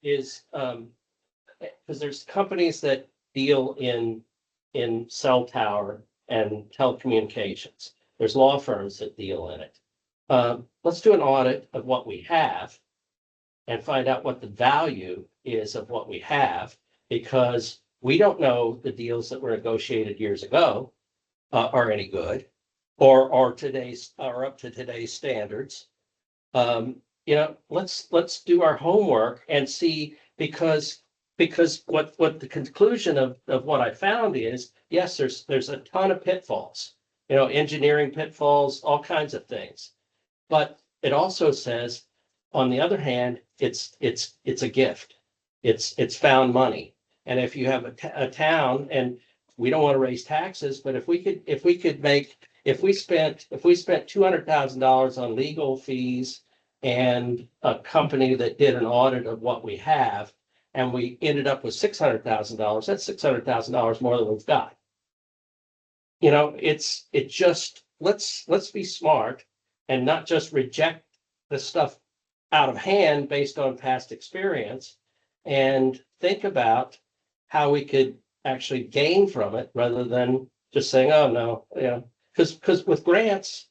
is, because there's companies that deal in cell tower and telecommunications. There's law firms that deal in it. Let's do an audit of what we have and find out what the value is of what we have, because we don't know the deals that were negotiated years ago are any good or are up to today's standards. Let's do our homework and see, because what the conclusion of what I found is, yes, there's a ton of pitfalls, engineering pitfalls, all kinds of things. But it also says, on the other hand, it's a gift. It's found money. And if you have a town, and we don't want to raise taxes, but if we spent $200,000 on legal fees and a company that did an audit of what we have, and we ended up with $600,000, that's $600,000 more than we've got. Let's be smart and not just reject the stuff out of hand based on past experience, and think about how we could actually gain from it rather than just saying, oh, no, because with grants,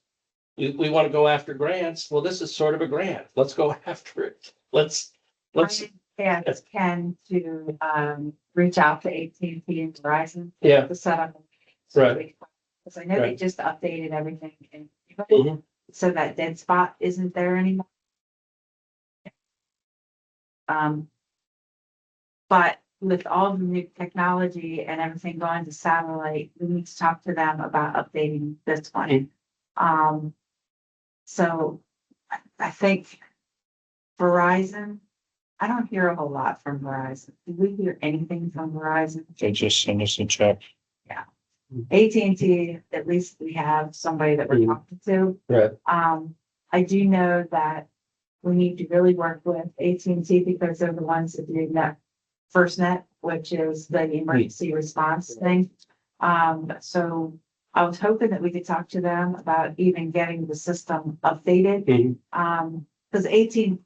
we want to go after grants. Well, this is sort of a grant. Let's go after it. Let's, Yeah, it's Ken to, reach out to AT&T and Verizon yeah. to set up. Right. Because I know they Right. just updated everything and Mhm. so that dead spot isn't there anymore. But with all the new technology and everything going to satellite, we need to talk to them about updating this one. So I think Verizon, I don't hear a whole lot from Verizon. Do we hear anything from Verizon? They just send us a check. AT&T, at least we have somebody that we're Mhm. talking to. Right. I do know that we need to really work with AT&T because they're the ones that do that FirstNet, which is the emergency response thing. So I was hoping that we could talk to them about even getting the system updated. Because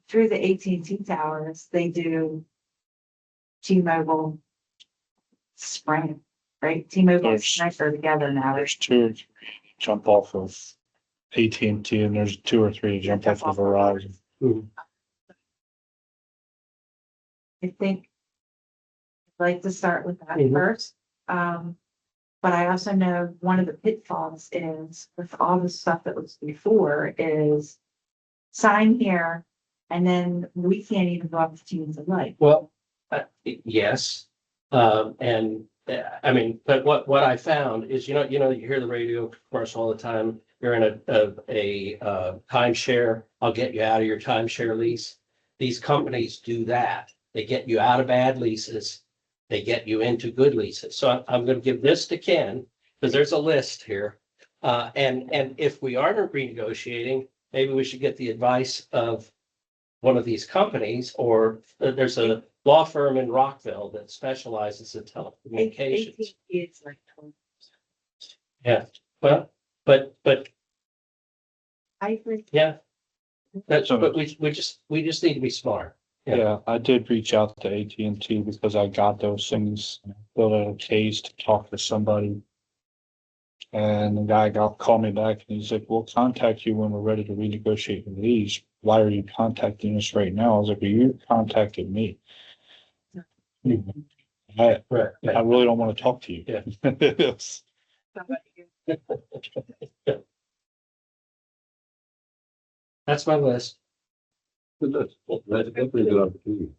through the AT&T towers, they do T-Mobile Sprint, right? T-Mobile and There's- Sprint are together now. There's 2 or 3 jump off of AT&T and there's 2 or 3 jump off of Verizon. I think I'd like to start with that Mhm. first. But I also know one of the pitfalls is with all the stuff that was before is sign here and then we can't even go up to Teams of Light. Well, yes. I mean, but what I found is, you hear the radio commercial all the time. You're in a timeshare. I'll get you out of your timeshare lease. These companies do that. They get you out of bad leases. They get you into good leases. So I'm going to give this to Ken because there's a list here. And if we aren't renegotiating, maybe we should get the advice of one of these companies, or there's a law firm in Rockville that specializes in telecommunications. AT&T is like 20%. Yeah, but I agree. yeah. But we just need to be smart. Yeah. Yeah, I did reach out to AT&T because I got those things, filled out a case to talk to somebody. And the guy called me back and he's like, we'll contact you when we're ready to renegotiate the lease. Why are you contacting us right now? I was like, well, you contacted me. I really don't want to talk to you. Yeah. That's my list. That's definitely a good opportunity.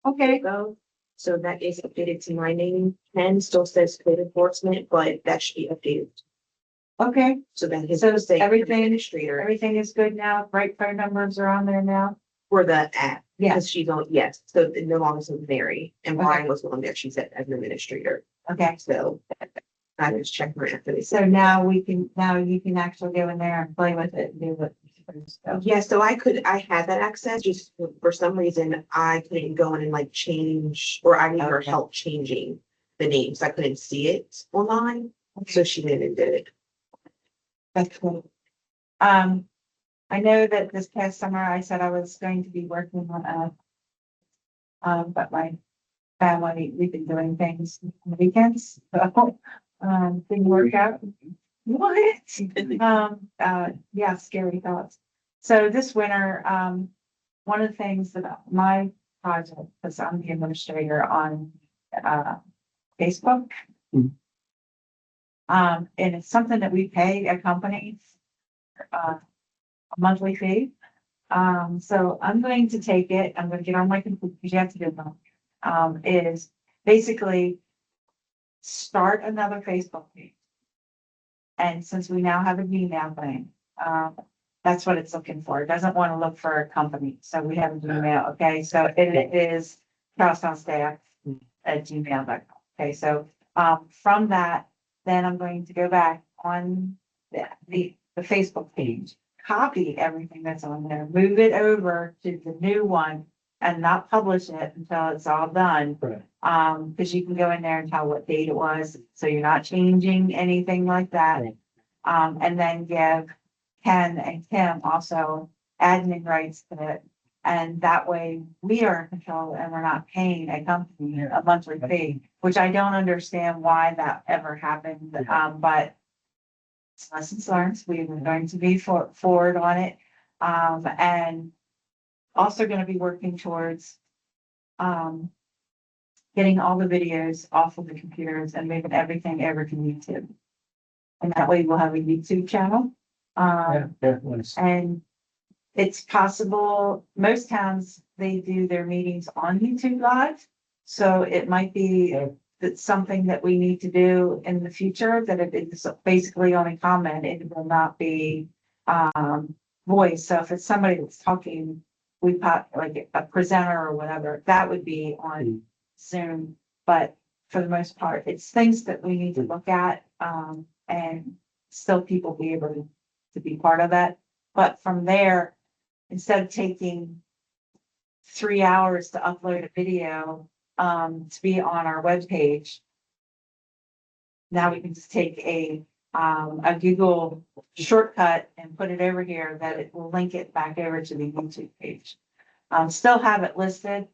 Okay, Go. So that is updated to my name. Ken still says code enforcement, but that should be updated. okay. So that his So say everything- administrator Everything is good now. Right phone numbers are on there now. for the app. Yeah. Because she's on, yes, so it no longer says Mary and Okay. Brian was on there. She said as an administrator. Okay. So I just checked her after they So said. now you can actually go in there and play with it and do what you're supposed to. Yeah, so I had that access, just for some reason, I couldn't go in and like change, or I need her Okay. help changing the names. I couldn't see it online, so she went and did it. That's cool. I know that this past summer I said I was going to be working on but my family, we've been doing things on the weekends, so, didn't work out. What? Yeah, scary thoughts. So this winter, one of the things that my project, because I'm the administrator on, Facebook. And it's something that we pay a company, a monthly fee. So I'm going to take it, I'm gonna get on my computer, because you have to do them. Is basically start another Facebook page. And since we now have a Gmail thing, that's what it's looking for. It doesn't want to look for a company. So we have a Gmail, okay? So it is Charlestown staff at gmail.com. Okay, so from that, then I'm going to go back on the Facebook page, copy everything that's on there, move it over to the new one and not publish it until it's all done. Right. Because you can go in there and tell what date it was, so you're not changing anything like that. Right. And then give Ken and Kim also admin rights to And that way we are in control and we're not paying a company a monthly fee, which I don't understand why that ever happened. But it's lessons learned. We were going to be forward on it. And also going to be working towards, getting all the videos off of the computers and moving everything over to YouTube. And that way we'll have a YouTube channel. And it's possible, most towns, they do their meetings on YouTube Live. So it might be that's something that we need to do in the future, that it is basically only comment, it will not be voice. So if it's somebody that's talking, we put like a presenter or whatever, that would be on Zoom. But for the most part, it's things that we need to look at, and still people be able to be part of that. But from there, instead of taking 3 hours to upload a video, to be on our webpage, now we can just take a Google shortcut and put it over here that it will link it back over to the YouTube page. Still have it listed.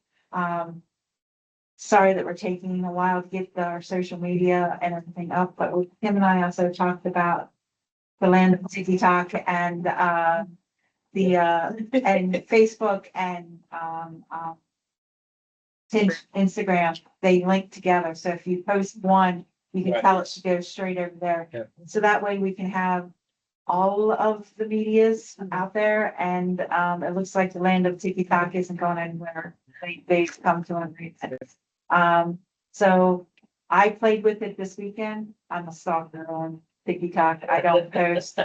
Sorry that we're taking a while to get our social media and everything up, but Tim and I also talked about the land of TikTok and and Facebook and Instagram. They link together. So if you post one, you can tell it to go straight over there. Yeah. So that way we can have all of the medias out there. And it looks like the land of TikTok isn't going anywhere. They've come to an agreement. So I played with it this weekend. I'm a stalker on TikTok. I don't post.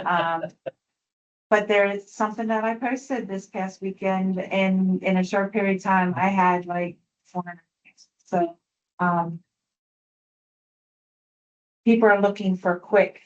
But there is something that I posted this past weekend, and in a short period of time, I had like 400 views. So people are looking for quick.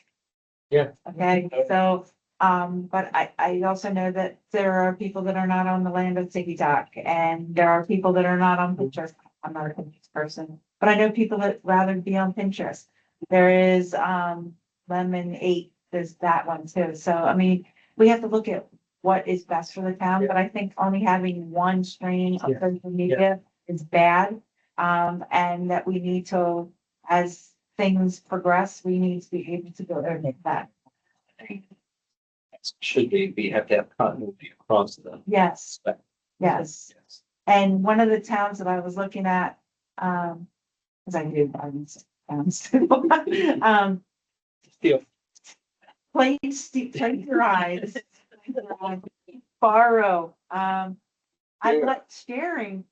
Yeah. Okay, so but I also know that there are people that are not on the land of TikTok, and there are people that are not on Pinterest. I'm not a Pinterest person, but I know people that rather be on Pinterest. There is Lemon 8, there's that one too. So I mean, we have to look at what is best for the town, but I think only having one stream of social media is bad. And that we need to, as things progress, we need to be able to go there and make that. Should we have to have continuity across the Yes, spectrum. yes. And one of the towns that I was looking at, because I do towns too. Still, Place your eyes. Borrow. I'm not sharing.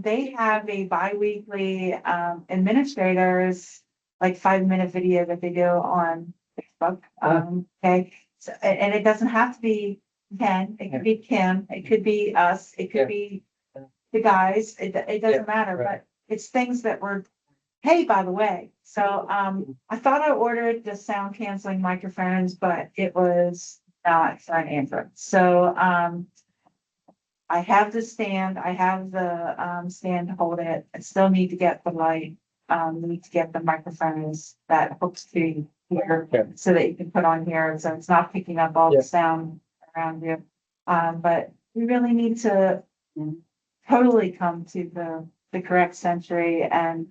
They have a bi-weekly administrators, like 5-minute video that they do on Facebook. Okay. So, and it doesn't have to be Ken, it could be Kim, it could be us, it could be the guys, it doesn't matter, but it's things that were, hey, by the way. So I thought I ordered the sound canceling microphones, but it was not for an Android. So I have the stand, I have the stand to hold it. I still need to get the light, need to get the microphones that hooks to here so that you can put on here. So it's not picking up all the sound around you. But we really need to totally come to the correct century and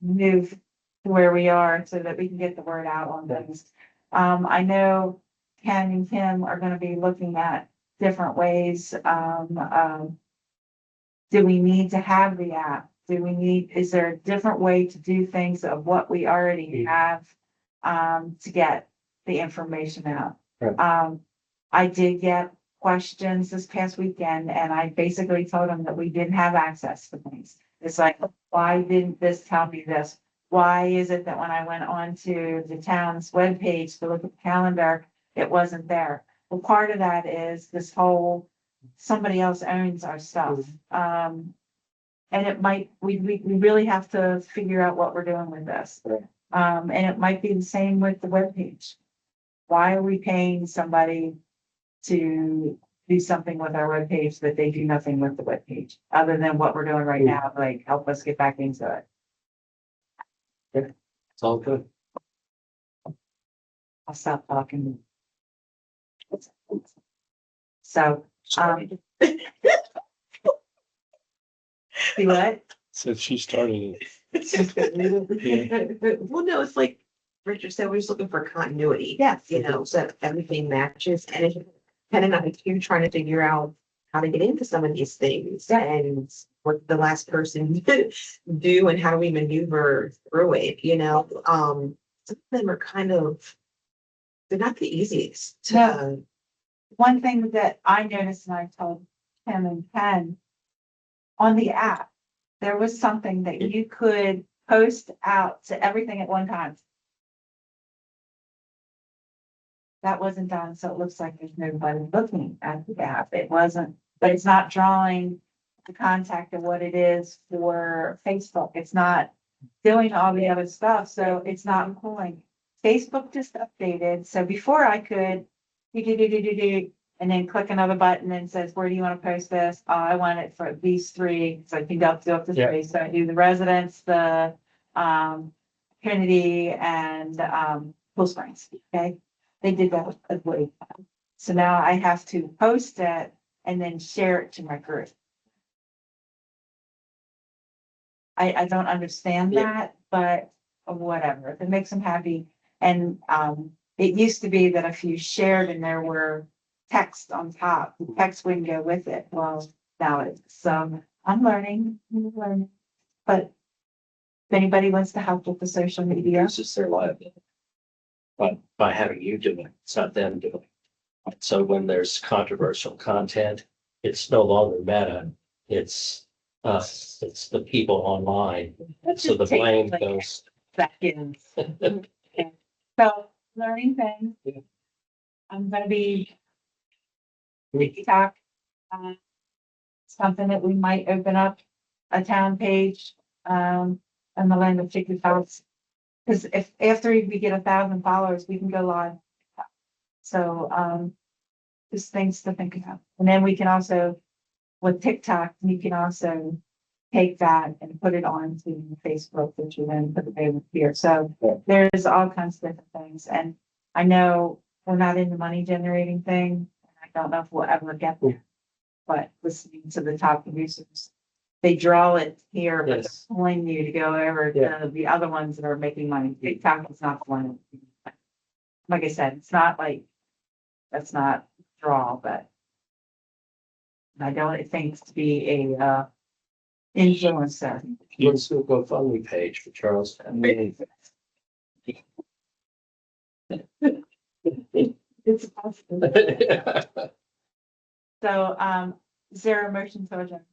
move to where we are so that we can get the word out on things. I know Ken and Kim are going to be looking at different ways. Do we need to have the app? Is there a different way to do things of what we already have to get the information out? Right. I did get questions this past weekend, and I basically told them that we didn't have access to things. It's like, why didn't this tell me this? Why is it that when I went on to the town's webpage to look at the calendar, it wasn't there? Well, part of that is this whole, somebody else owns our stuff. And it might, we really have to figure out what we're doing with this. And it might be the same with the webpage. Why are we paying somebody to do something with our webpage that they do nothing with the webpage, other than what we're doing right now, like help us get back into it? it's all good. I'll stop talking. So, See what? Since she started it. Well, no, it's like Richard said, we're just looking for continuity. Yes. You know, so that everything matches and it's kind of like you trying to figure out how to get into some of these things Yeah. and what the last person do and how do we maneuver through it, you know? Some of them are kind of, they're not the easiest to, One thing that I noticed, and I told Tim and Ken, on the app, there was something that you could post out to everything at one time. That wasn't done, so it looks like there's nobody looking at the app. It wasn't, but it's not drawing the contact of what it is for Facebook. It's not doing all the other stuff, so it's not pulling. Facebook just updated, so before I could do, and then click another button and says, where do you want to post this? Oh, I want it for these three, so I can go up to Yeah. three. So I do the residents, the Trinity and Cool Springs, okay? They did that as well. So now I have to post it and then share it to my group. I don't understand Yeah. that, but whatever, if it makes them happy. And it used to be that if you shared and there were text on top, the text wouldn't go with it. Well, now it's, so I'm learning. But if anybody wants to help with the social media, This is their liability. But by having you do it, it's not them doing it. So when there's controversial content, it's no longer meta, it's the people online. So the blame goes. seconds. So learning things. Yeah. I'm gonna be TikTok. Something that we might open up a town page, in the land of TikToks. Cause if after we get 1,000 followers, we can go live. So, just things to think about. And then we can also, with TikTok, you can also take that and put it on to Facebook, which you then put it over here. So there's all kinds of different things. And I know we're not in the money generating thing. I don't know if we'll ever get there. But listening to the top producers, they draw it here, but they're Yes. pulling you to go over Yeah. to the other ones that are making money. TikTok is not the one. Like I said, it's not like, that's not draw, but I don't think to be a influencer. Let's do a GoFundMe page for Charlestown. It's possible. So, is there a motion to adjourn?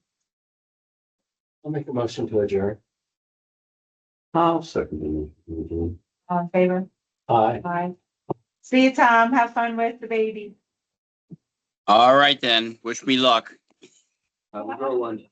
I'll make a motion to adjourn. I'll second it. All in favor? Aye. Aye. See you, Tom. Have fun with the baby. All right then, wish me luck. I will go one.